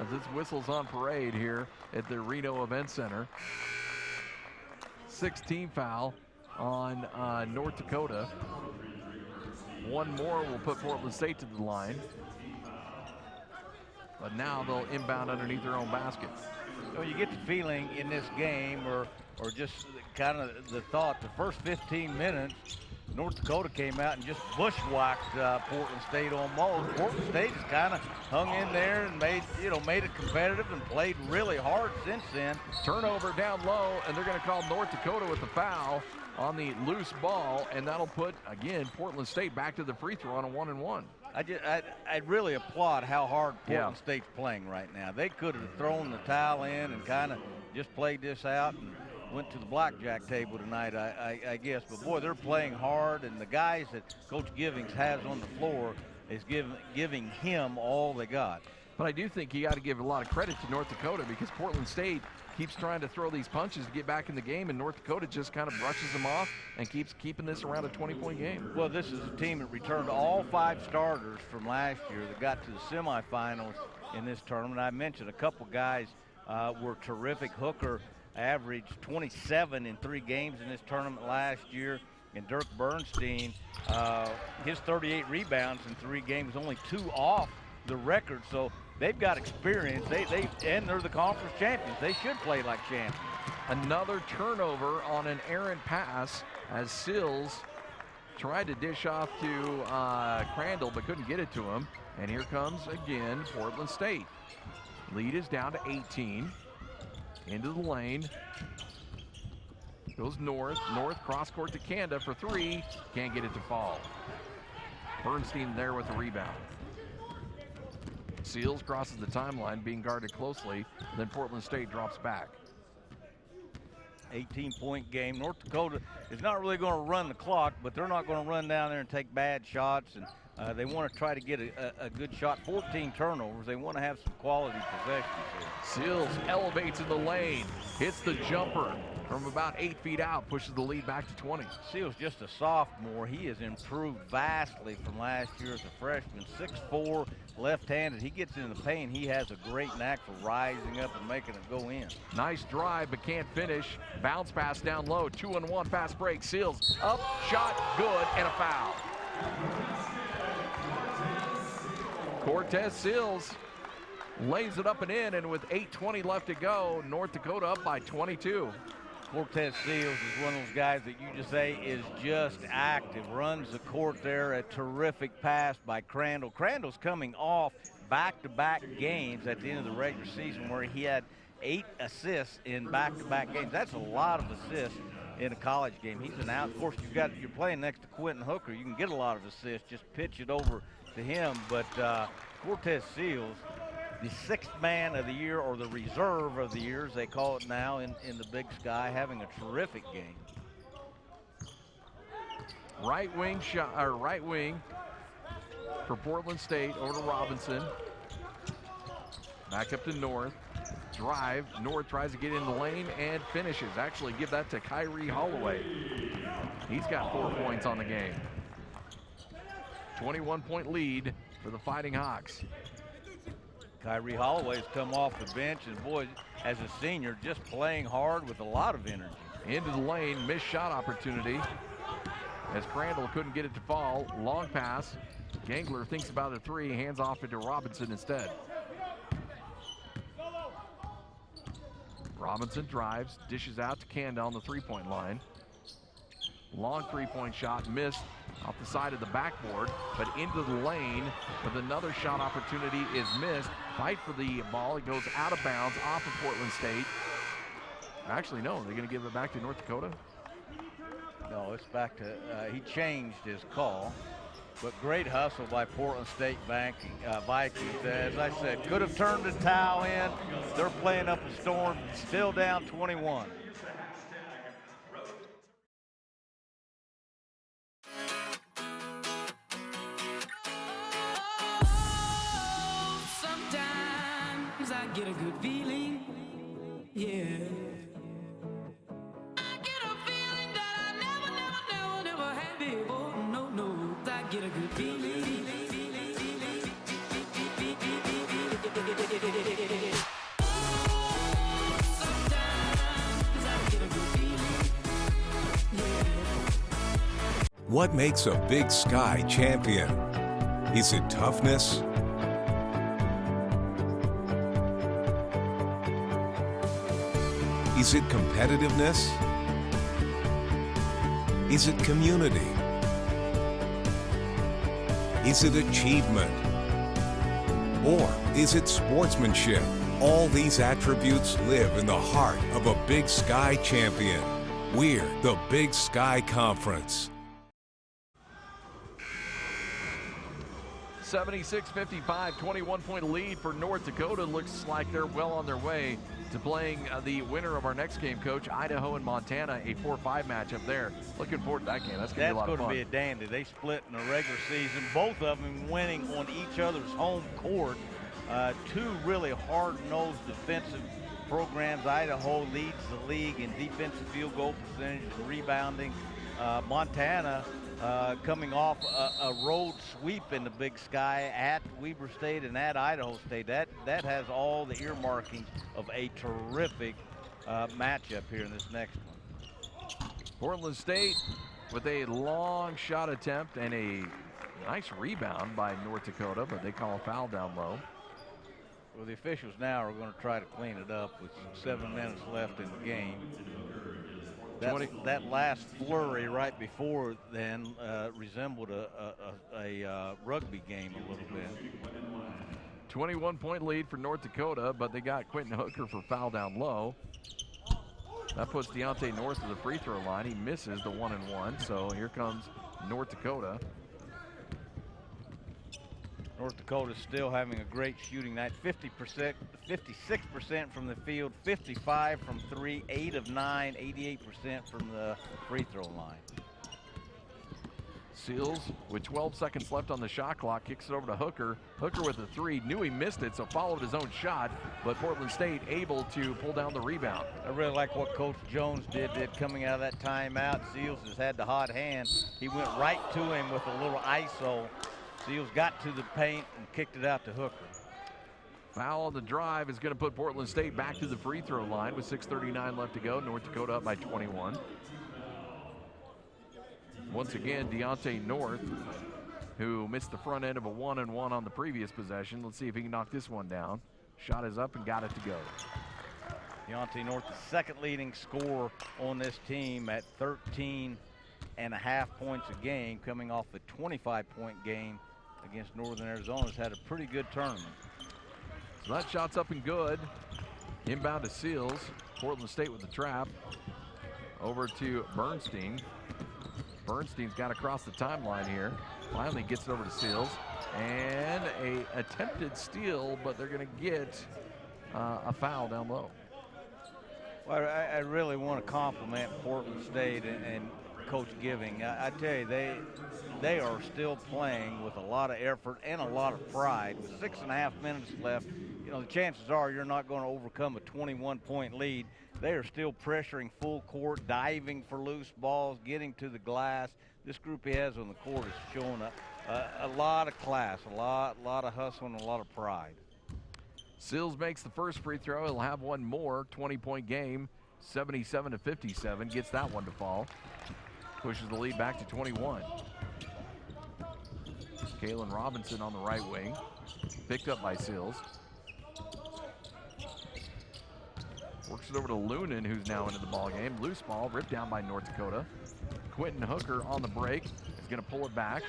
as this whistle's on parade here at the Reno Event Center. 16 foul on North Dakota. One more will put Portland State to the line. But now they'll inbound underneath their own basket. So you get the feeling in this game, or just kind of the thought, the first 15 minutes, North Dakota came out and just bushwhacked Portland State almost. Portland State has kind of hung in there and made it competitive and played really hard since then. Turnover down low, and they're going to call North Dakota with the foul on the loose ball, and that'll put, again, Portland State back to the free throw on a 1-and-1. I really applaud how hard Portland State's playing right now. They could have thrown the towel in and kind of just played this out and went to the blackjack table tonight, I guess. But, boy, they're playing hard, and the guys that Coach Givings has on the floor is giving him all they got. But I do think you got to give a lot of credit to North Dakota because Portland State keeps trying to throw these punches to get back in the game, and North Dakota just kind of brushes them off and keeps keeping this around a 20-point game. Well, this is a team that returned all 5 starters from last year that got to the semifinals in this tournament. I mentioned a couple guys were terrific. Hooker averaged 27 in 3 games in this tournament last year, and Dirk Bernstein, his 38 rebounds in 3 games, only 2 off the record. So they've got experience. And they're the conference champions. They should play like champions. Another turnover on an errant pass as Sills tried to dish off to Crandall but couldn't get it to him. And here comes again Portland State. Lead is down to 18. Into the lane. Goes North. North cross court to Canada for 3. Can't get it to fall. Bernstein there with the rebound. Seals crosses the timeline, being guarded closely. Then Portland State drops back. 18-point game. North Dakota is not really going to run the clock, but they're not going to run down there and take bad shots and They want to try to get a good shot. 14 turnovers. They want to have some quality possessions here. Seals elevates in the lane, hits the jumper from about 8 feet out, pushes the lead back to 20. Seals just a sophomore. He has improved vastly from last year as a freshman. 6'4", left-handed. He gets in the paint. He has a great knack for rising up and making it go in. Nice drive, but can't finish. Bounce pass down low. 2-on-1 fast break. Seals up, shot, good, and a foul. Cortez Seals lays it up and in, and with 8:20 left to go, North Dakota up by 22. Cortez Seals is one of those guys that you just say is just active, runs the court there. A terrific pass by Crandall. Crandall's coming off back-to-back games at the end of the regular season where he had 8 assists in back-to-back games. That's a lot of assists in a college game. He's an out. Of course, you're playing next to Quentin Hooker. You can get a lot of assists. Just pitch it over to him. But Cortez Seals, the 6th man of the year, or the reserve of the year, as they call it now in the Big Sky, having a terrific game. Right wing shot, or right wing for Portland State, over to Robinson. Back up to North. Drive. North tries to get in the lane and finishes. Actually, give that to Kyrie Holloway. He's got 4 points on the game. 21-point lead for the Fighting Hawks. Kyrie Holloway's come off the bench, and boy, as a senior, just playing hard with a lot of energy. Into the lane, missed shot opportunity as Crandall couldn't get it to fall. Long pass. Gangler thinks about a 3, hands off it to Robinson instead. Robinson drives, dishes out to Kanda on the 3-point line. Long 3-point shot, missed off the side of the backboard, but into the lane with another shot opportunity is missed. Fight for the ball, it goes out of bounds off of Portland State. Actually, no, they're gonna give it back to North Dakota. No, it's back to, he changed his call, but great hustle by Portland State Vikings. As I said, could have turned the towel in. They're playing up a storm, still down 21. Sometimes I get a good feeling, yeah. I get a feeling that I never had before. No, I get a good feeling. Sometimes I get a good feeling, yeah. What makes a Big Sky champion? Is it toughness? Is it competitiveness? Is it community? Is it achievement? Or is it sportsmanship? All these attributes live in the heart of a Big Sky champion. We're the Big Sky Conference. 76-55, 21-point lead for North Dakota. Looks like they're well on their way to playing the winner of our next game, Coach. Idaho and Montana, a 4-5 matchup there. Looking forward to that game. That's going to be a lot of fun. That's going to be a dandy. They split in the regular season, both of them winning on each other's home court. Two really hard-nosed defensive programs. Idaho leads the league in defensive field goal percentage and rebounding. Montana coming off a road sweep in the Big Sky at Weber State and at Idaho State. That has all the earmarkings of a terrific matchup here in this next one. Portland State with a long shot attempt and a nice rebound by North Dakota, but they call a foul down low. Well, the officials now are going to try to clean it up with 7 minutes left in the game. That last flurry right before then resembled a rugby game a little bit. 21-point lead for North Dakota, but they got Quentin Hooker for foul down low. That puts Deontay North to the free throw line. He misses the 1-and-1, so here comes North Dakota. North Dakota still having a great shooting night. 50%, 56% from the field, 55 from 3, 8 of 9, 88% from the free throw line. Seals, with 12 seconds left on the shot clock, kicks it over to Hooker. Hooker with a three, knew he missed it, so followed his own shot, but Portland State able to pull down the rebound. I really like what Coach Jones did coming out of that timeout. Seals has had the hot hand. He went right to him with a little ISO. Seals got to the paint and kicked it out to Hooker. Foul on the drive is going to put Portland State back to the free throw line with 6:39 left to go. North Dakota up by 21. Once again, Deontay North, who missed the front end of a 1-and-1 on the previous possession. Let's see if he can knock this one down. Shot is up and got it to go. Deontay North, the second leading scorer on this team at 13.5 points a game, coming off a 25-point game against Northern Arizona. Has had a pretty good tournament. So that shot's up and good. Inbound to Seals. Portland State with the trap. Over to Bernstein. Bernstein's got across the timeline here. Finally gets it over to Seals. And a attempted steal, but they're going to get a foul down low. Well, I really want to compliment Portland State and Coach Giving. I tell you, they are still playing with a lot of effort and a lot of pride. With 6.5 minutes left, you know, the chances are you're not going to overcome a 21-point lead. They are still pressuring full court, diving for loose balls, getting to the glass. This group he has on the court is showing a lot of class, a lot of hustle, and a lot of pride. Sills makes the first free throw. He'll have one more. 20-point game, 77-57. Gets that one to fall. Pushes the lead back to 21. Kalen Robinson on the right wing. Picked up by Sills. Works it over to Lunan, who's now into the ball game. Loose ball, ripped down by North Dakota. Quentin Hooker on the break is going to pull it back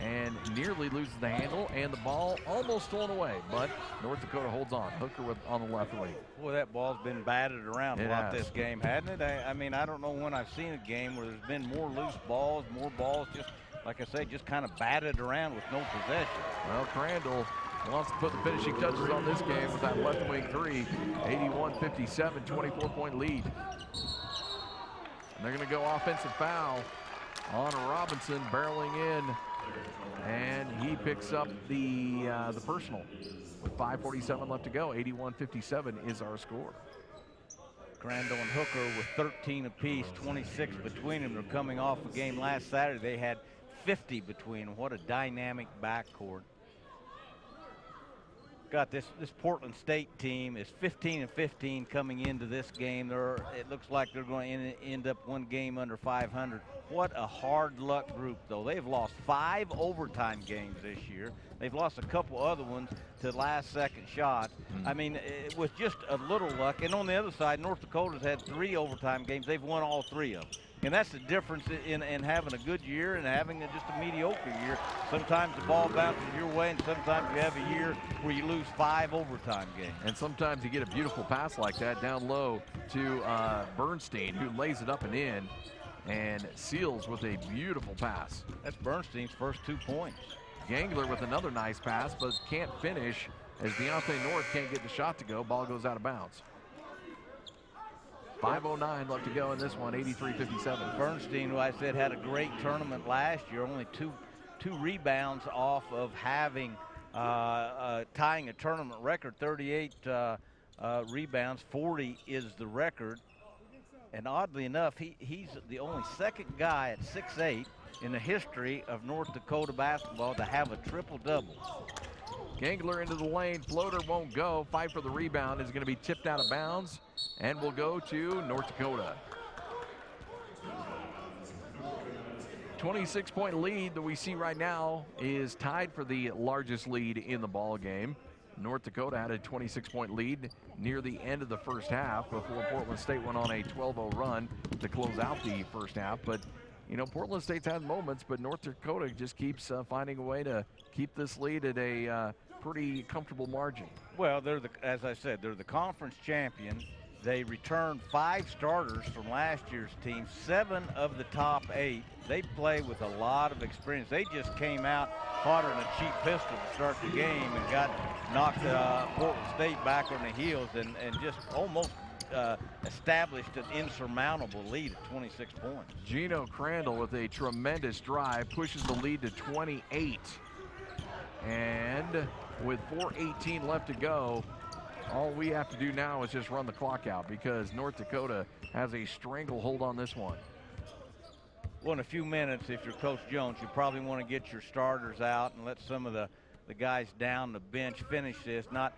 and nearly loses the handle, and the ball almost stolen away, but North Dakota holds on. Hooker on the left wing. Boy, that ball's been batted around a lot this game, hasn't it? I mean, I don't know when I've seen a game where there's been more loose balls, more balls just, like I say, just kind of batted around with no possession. Well, Crandall wants to put the finishing touches on this game with that left wing three. 81-57, 24-point lead. And they're going to go offensive foul on Robinson, barreling in, and he picks up the personal with 5:47 left to go. 81-57 is our score. Crandall and Hooker with 13 apiece, 26 between them. They're coming off a game last Saturday. They had 50 between them. What a dynamic backcourt. Got this Portland State team is 15-15 coming into this game. It looks like they're going to end up one game under 500. What a hard luck group, though. They've lost 5 overtime games this year. They've lost a couple other ones to last-second shots. I mean, with just a little luck. And on the other side, North Dakota's had 3 overtime games. They've won all 3 of them. And that's the difference in having a good year and having just a mediocre year. Sometimes the ball bounces your way, and sometimes you have a year where you lose 5 overtime games. And sometimes you get a beautiful pass like that down low to Bernstein, who lays it up and in, and Seals with a beautiful pass. That's Bernstein's first 2 points. Gangler with another nice pass, but can't finish as Deontay North can't get the shot to go. Ball goes out of bounds. 5:09 left to go in this one, 83-57. Bernstein, who I said had a great tournament last year, only two rebounds off of having tying a tournament record. 38 rebounds, 40 is the record. And oddly enough, he's the only second guy at 6'8" in the history of North Dakota basketball to have a triple-double. Gangler into the lane, floater won't go. Fight for the rebound is going to be tipped out of bounds and will go to North Dakota. 26-point lead that we see right now is tied for the largest lead in the ball game. North Dakota had a 26-point lead near the end of the first half before Portland State went on a 12-0 run to close out the first half. But, you know, Portland State's had moments, but North Dakota just keeps finding a way to keep this lead at a pretty comfortable margin. Well, as I said, they're the conference champion. They returned 5 starters from last year's team, 7 of the top 8. They play with a lot of experience. They just came out hotter than a cheap pistol to start the game and knocked Portland State back on the heels and just almost established an insurmountable lead at 26 points. Gino Crandall with a tremendous drive pushes the lead to 28. And with 4:18 left to go, all we have to do now is just run the clock out because North Dakota has a stranglehold on this one. Well, in a few minutes, if you're Coach Jones, you probably want to get your starters out and let some of the guys down the bench finish this. Not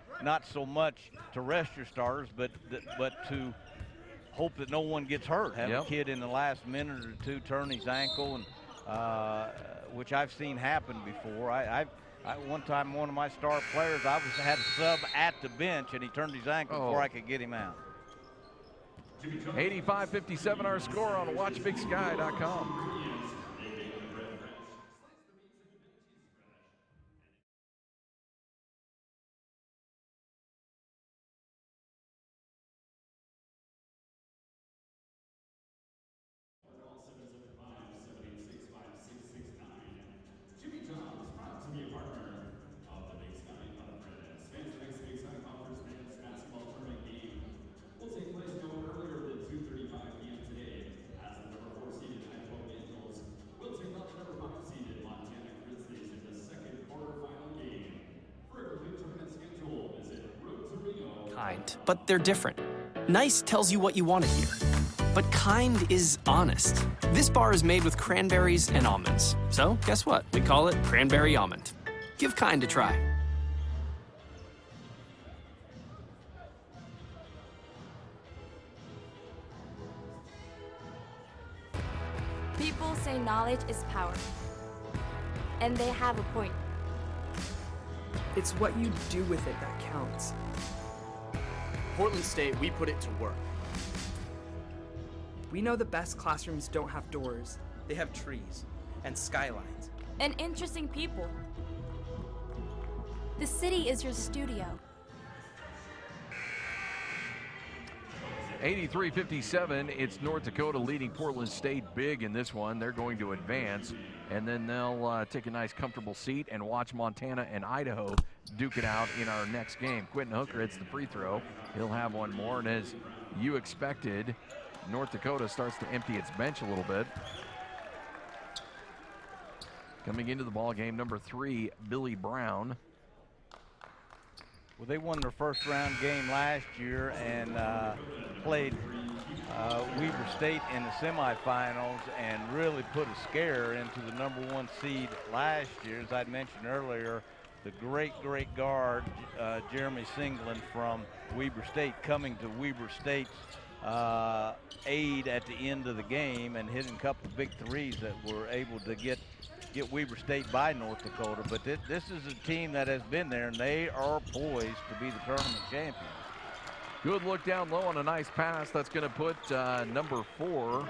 so much to rest your starters, but to hope that no one gets hurt. Have a kid in the last minute or two turn his ankle, and which I've seen happen before. One time, one of my star players, had a sub at the bench, and he turned his ankle before I could get him out. 85-57 our score on WatchBigSky.com. Kind, but they're different. Nice tells you what you want to hear, but kind is honest. This bar is made with cranberries and almonds. So guess what? We call it Cranberry Almond. Give kind a try. People say knowledge is power. And they have a point. It's what you do with it that counts. Portland State, we put it to work. We know the best classrooms don't have doors. They have trees and skylines. And interesting people. The city is your studio. 83-57, it's North Dakota leading Portland State big in this one. They're going to advance, and then they'll take a nice comfortable seat and watch Montana and Idaho duke it out in our next game. Quentin Hooker hits the free throw. He'll have one more, and as you expected, North Dakota starts to empty its bench a little bit. Coming into the ball game, number 3, Billy Brown. Well, they won their first round game last year and played Weber State in the semifinals and really put a scare into the number 1 seed last year. As I mentioned earlier, the great guard, Jeremy Singland from Weber State, coming to Weber State's aid at the end of the game and hitting a couple of big threes that were able to get Weber State by North Dakota. But this is a team that has been there, and they are poised to be the tournament champions. Good look down low on a nice pass. That's going to put number 4,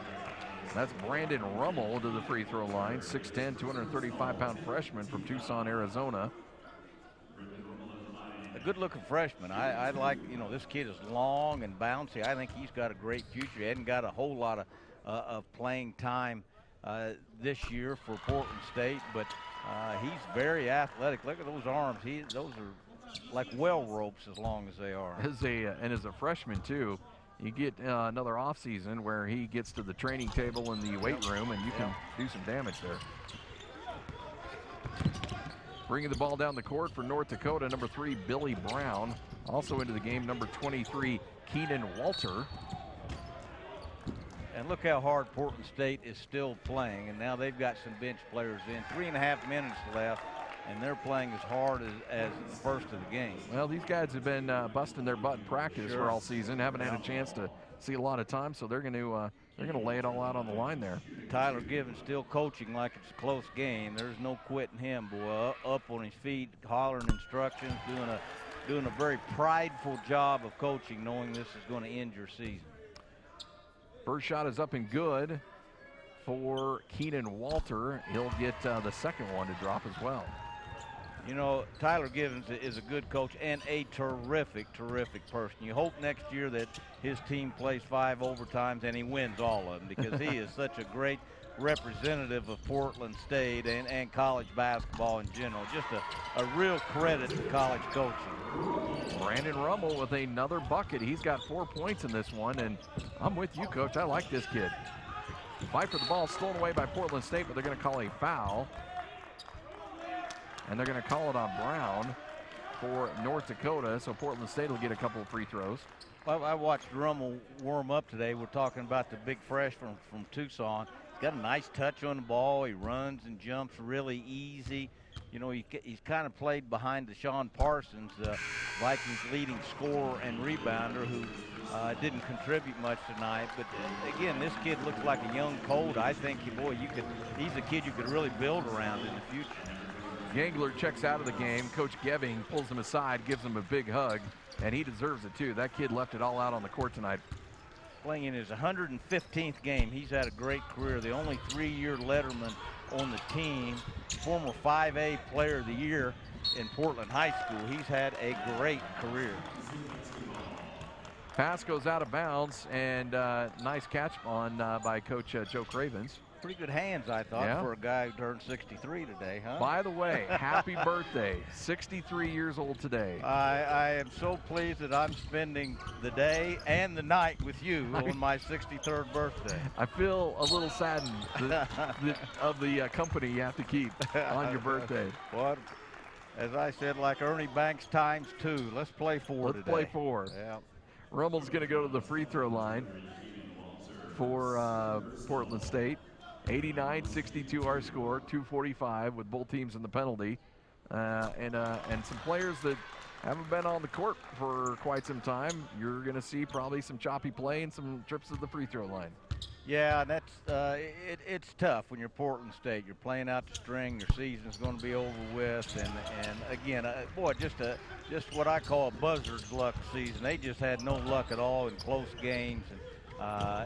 that's Brandon Rummel, to the free throw line. 6'10", 235-pound freshman from Tucson, Arizona. A good-looking freshman. I like, this kid is long and bouncy. I think he's got a great future. He hadn't got a whole lot of playing time this year for Portland State, but he's very athletic. Look at those arms. Those are like well ropes as long as they are. As a freshman too, you get another offseason where he gets to the training table in the weight room, and you can do some damage there. Bringing the ball down the court for North Dakota, number 3, Billy Brown. Also into the game, number 23, Keenan Walter. And look how hard Portland State is still playing, and now they've got some bench players in. 3.5 minutes left, and they're playing as hard as the first of the game. Well, these guys have been busting their butt in practice for all season, haven't had a chance to see a lot of time, so they're going to lay it all out on the line there. Tyler Givens still coaching like it's a close game. There's no quitting him, boy. Up on his feet, hollering instructions, doing a very prideful job of coaching, knowing this is going to end your season. First shot is up and good for Keenan Walter. He'll get the second one to drop as well. Tyler Givens is a good coach and a terrific person. You hope next year that his team plays 5 overtimes and he wins all of them, because he is such a great representative of Portland State and college basketball in general. Just a real credit to college coaching. Brandon Rummel with another bucket. He's got 4 points in this one, and I'm with you, Coach. I like this kid. Fight for the ball stolen away by Portland State, but they're going to call a foul. And they're going to call it on Brown for North Dakota, so Portland State will get a couple of free throws. Well, I watched Rummel warm up today. We're talking about the big freshman from Tucson. He's got a nice touch on the ball. He runs and jumps really easy. You know, he's kind of played behind Deshaun Parsons, the Vikings' leading scorer and rebounder, who didn't contribute much tonight. But again, this kid looks like a young Colt. I think, boy, he's a kid you could really build around in the future. Gangler checks out of the game. Coach Geving pulls him aside, gives him a big hug, and he deserves it too. That kid left it all out on the court tonight. Playing in his 115th game. He's had a great career. The only 3-year letterman on the team, former 5A player of the year in Portland High School. He's had a great career. Pass goes out of bounds, and nice catch on by Coach Joe Cravens. Pretty good hands, I thought, for a guy who turned 63 today, huh? By the way, happy birthday. 63 years old today. I am so pleased that I'm spending the day and the night with you on my 63rd birthday. I feel a little saddened of the company you have to keep on your birthday. What? As I said, like Ernie Banks times 2. Let's play 4 today. Let's play 4. Yeah. Rummel's going to go to the free throw line for Portland State. 89-62 our score, 2:45 with both teams in the penalty, and some players that haven't been on the court for quite some time. You're going to see probably some choppy play and some trips to the free throw line. Yeah, and that's it's tough when you're Portland State. You're playing out the string. Your season's going to be over with, and again, boy, just what I call a buzzard's luck season. They just had no luck at all in close games. And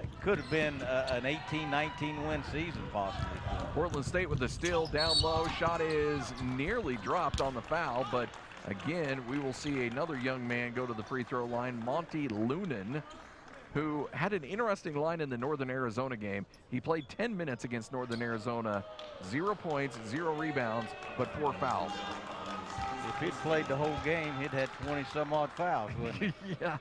it could have been an 18-19 win season possibly. Portland State with the steal down low. Shot is nearly dropped on the foul, but again, we will see another young man go to the free throw line, Monty Lunan, who had an interesting line in the Northern Arizona game. He played 10 minutes against Northern Arizona, 0 points, 0 rebounds, but 4 fouls. If he'd played the whole game, he'd had 20-some odd fouls, wouldn't he? Yeah.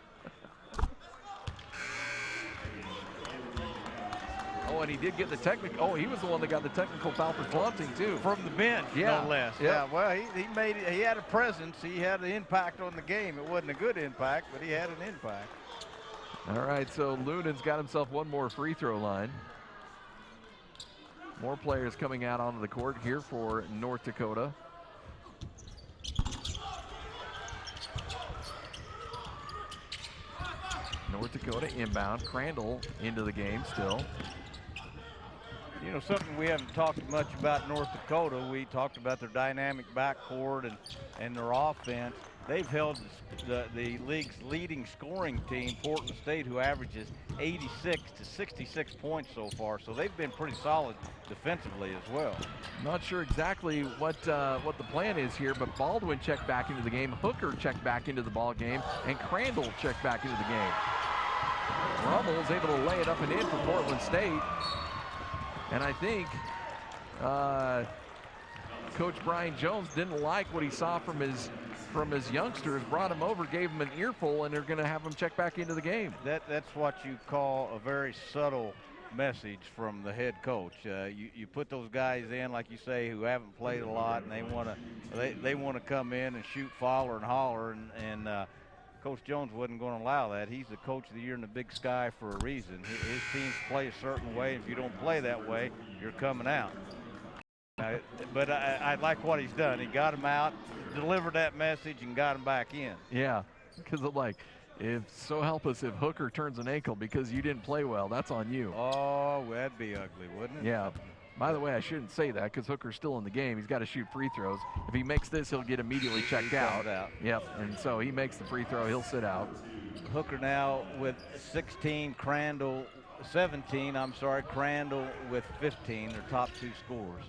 Oh, and he did get the technical. Oh, he was the one that got the technical foul for taunting too. From the bench, yeah. no less. Yeah. Well, he made it. He had a presence. He had an impact on the game. It wasn't a good impact, but he had an impact. All right, so Lunan's got himself one more free throw line. More players coming out onto the court here for North Dakota. North Dakota inbound. Crandall into the game still. You know, something we haven't talked much about North Dakota. We talked about their dynamic backcourt and their offense. They've held the league's leading scoring team, Portland State, who averages 86 to 66 points so far. So they've been pretty solid defensively as well. Not sure exactly what the plan is here, but Baldwin checked back into the game, Hooker checked back into the ball game, and Crandall checked back into the game. Rummel is able to lay it up and in for Portland State. And I think Coach Brian Jones didn't like what he saw from his youngsters, brought him over, gave him an earful, and they're going to have him check back into the game. That's what you call a very subtle message from the head coach. You put those guys in, like you say, who haven't played a lot, and they want to come in and shoot, follow, and holler, and Coach Jones wasn't going to allow that. He's the coach of the year in the Big Sky for a reason. His teams play a certain way. If you don't play that way, you're coming out. But I like what he's done. He got him out, delivered that message, and got him back in. Yeah, because if so help us if Hooker turns an ankle because you didn't play well, that's on you. Oh, that'd be ugly, wouldn't it? Yeah. By the way, I shouldn't say that because Hooker's still in the game. He's got to shoot free throws. If he makes this, he'll get immediately checked out. Yep, and so he makes the free throw, he'll sit out. Hooker now with 16, Crandall 17, Crandall with 15, their top 2 scorers.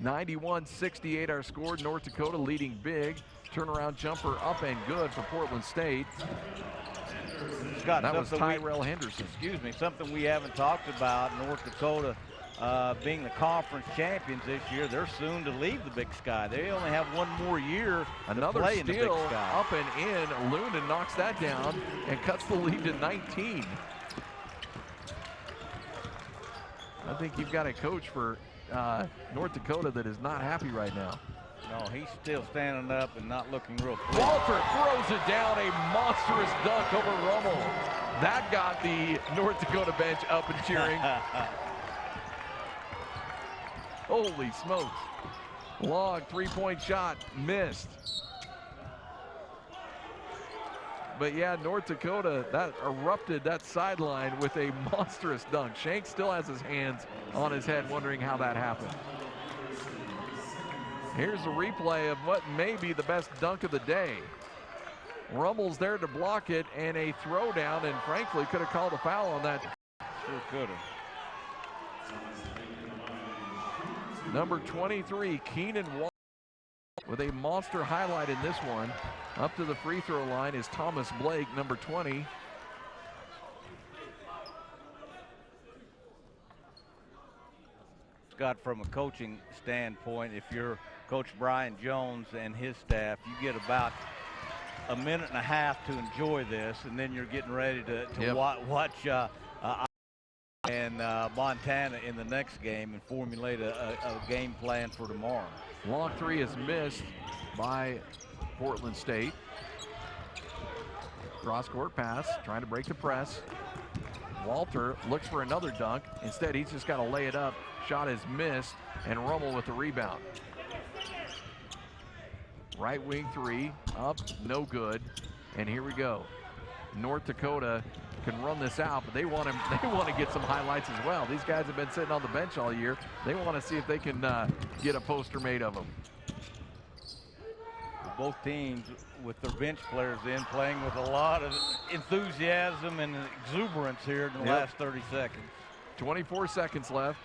91-68 our score. North Dakota leading big. Turnaround jumper up and good for Portland State. Scott, that was Tyrell Henderson. Excuse me, something we haven't talked about. North Dakota being the conference champions this year, they're soon to leave the Big Sky. They only have one more year Another to play in the Big steal Sky. up and in. Lunden knocks that down and cuts the lead to 19. I think you've got a coach for North Dakota that is not happy right now. No, he's still standing up and not looking real pleased. Walter throws it down, a monstrous dunk over Rummel. That got the North Dakota bench up and cheering. Holy smokes. Long three-point shot missed. But yeah, North Dakota, that erupted that sideline with a monstrous dunk. Shanks still has his hands on his head wondering how that happened. Here's a replay of what may be the best dunk of the day. Rummel's there to block it, and a throwdown, and frankly could have called a foul on that. Sure could have. Number 23, Keenan Walker, with a monster highlight in this one. Up to the free throw line is Thomas Blake, number 20. Scott, from a coaching standpoint, if you're Coach Brian Jones and his staff, you get about a minute and a half to enjoy this, and then you're getting ready to watch Montana in the next game and formulate a game plan for tomorrow. Long three is missed by Portland State. Cross-court pass, trying to break the press. Walter looks for another dunk. Instead, he's just got to lay it up. Shot is missed, and Rummel with the rebound. Right wing three, up, no good. And here we go. North Dakota can run this out, but they want to get some highlights as well. These guys have been sitting on the bench all year. They want to see if they can get a poster made of them. Both teams with their bench players in, playing with a lot of enthusiasm and exuberance here in the last 30 seconds. 24 seconds left.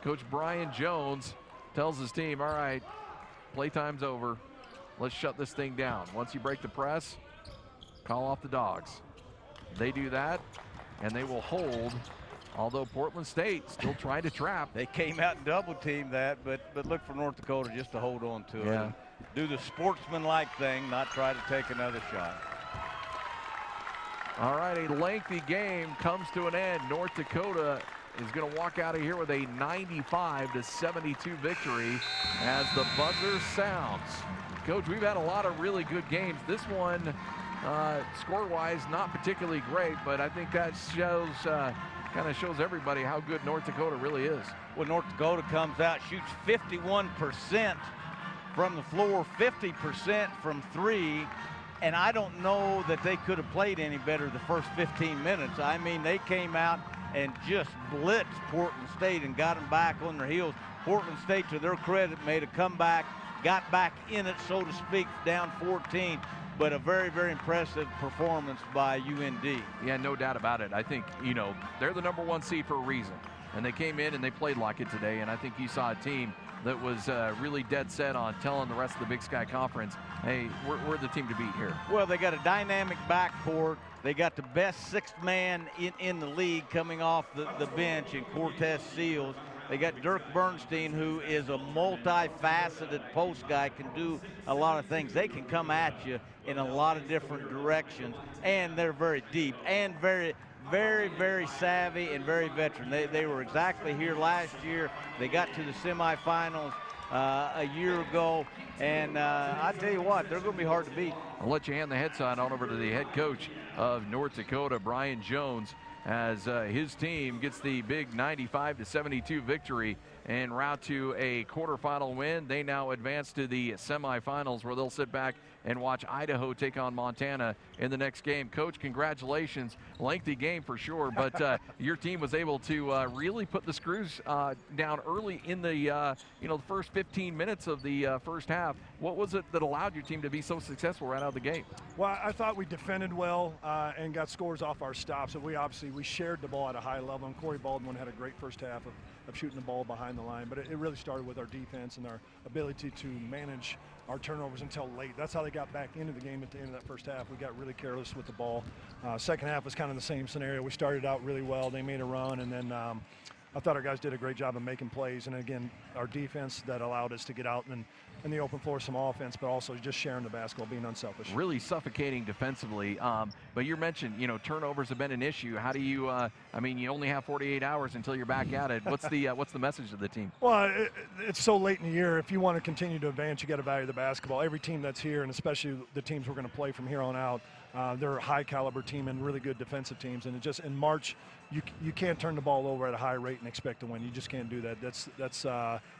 Coach Brian Jones tells his team, all right, playtime's over. Let's shut this thing down. Once you break the press, call off the dogs. They do that, and they will hold, although Portland State still trying to trap. They came out and double-teamed that, but look for North Dakota just to hold on to it. Do the sportsman-like thing, not try to take another shot. All right, a lengthy game comes to an end. North Dakota is going to walk out of here with a 95-72 victory as the buzzer sounds. Coach, we've had a lot of really good games. This one, score-wise, not particularly great, but I think that shows kind of shows everybody how good North Dakota really is. Well, North Dakota comes out, shoots 51% from the floor, 50% from three, and I don't know that they could have played any better the first 15 minutes. I mean, they came out and just blitzed Portland State and got them back on their heels. Portland State, to their credit, made a comeback, got back in it, so to speak, down 14. But a very, very impressive performance by UND. Yeah, no doubt about it. I think, you know, they're the #1 seed for a reason. And they came in and they played like it today. And I think you saw a team that was really dead set on telling the rest of the Big Sky Conference, hey, we're the team to beat here. Well, they got a dynamic backcourt. They got the best sixth man in the league coming off the bench in Cortez Seals. They got Dirk Bernstein, who is a multifaceted post guy, can do a lot of things. They can come at you in a lot of different directions, and they're very deep and very, very, very savvy and very veteran. They were exactly here last year. They got to the semifinals a year ago, and I tell you what, they're going to be hard to beat. I'll let you hand the headset on over to the head coach of North Dakota, Brian Jones, as his team gets the big 95-72 victory en route to a quarterfinal win. They now advance to the semifinals, where they'll sit back and watch Idaho take on Montana in the next game. Coach, congratulations. Lengthy game for sure, but your team was able to really put the screws down early in the the first 15 minutes of the first half. What was it that allowed your team to be so successful right out of the gate? Well, I thought we defended well and got scores off our stops. And we shared the ball at a high level, and Corey Baldwin had a great first half of shooting the ball behind the line. But it really started with our defense and our ability to manage our turnovers until late. That's how they got back into the game at the end of that first half. We got really careless with the ball. Second half was kind of the same scenario. We started out really well. They made a run, and then I thought our guys did a great job of making plays, and again, our defense that allowed us to get out and in the open floor some offense, but also just sharing the basketball, being unselfish. Really suffocating defensively. But you mentioned, turnovers have been an issue. How do you? You only have 48 hours until you're back at it. What's the message of the team? Well, it's so late in the year. If you want to continue to advance, you got to value the basketball. Every team that's here, and especially the teams we're going to play from here on out, they're a high caliber team and really good defensive teams. And it just in March, you can't turn the ball over at a high rate and expect to win. You just can't do that. That's it's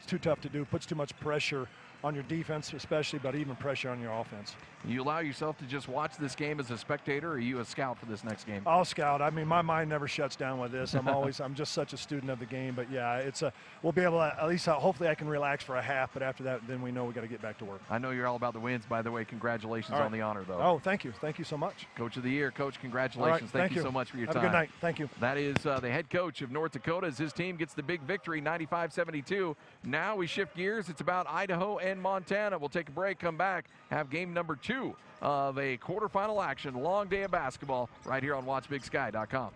too tough to do. Puts too much pressure on your defense especially, but even pressure on your offense. You allow yourself to just watch this game as a spectator, or are you a scout for this next game? I'll scout. I mean, my mind never shuts down with this. I'm just such a student of the game. But yeah, we'll be able to, at least hopefully I can relax for a half, but after that, then we know we got to get back to work. I know you're all about the wins, by the way. Congratulations on the honor, though. Oh, thank you. Thank you so much. Coach of the Year. Coach, congratulations. Right, thank you so much for your time. Have a good night. Thank you. That is the head coach of North Dakota as his team gets the big victory, 95-72. Now we shift gears. It's about Idaho and Montana. We'll take a break, come back, have game number 2 of a quarterfinal action. Long day of basketball right here on WatchBigSky.com.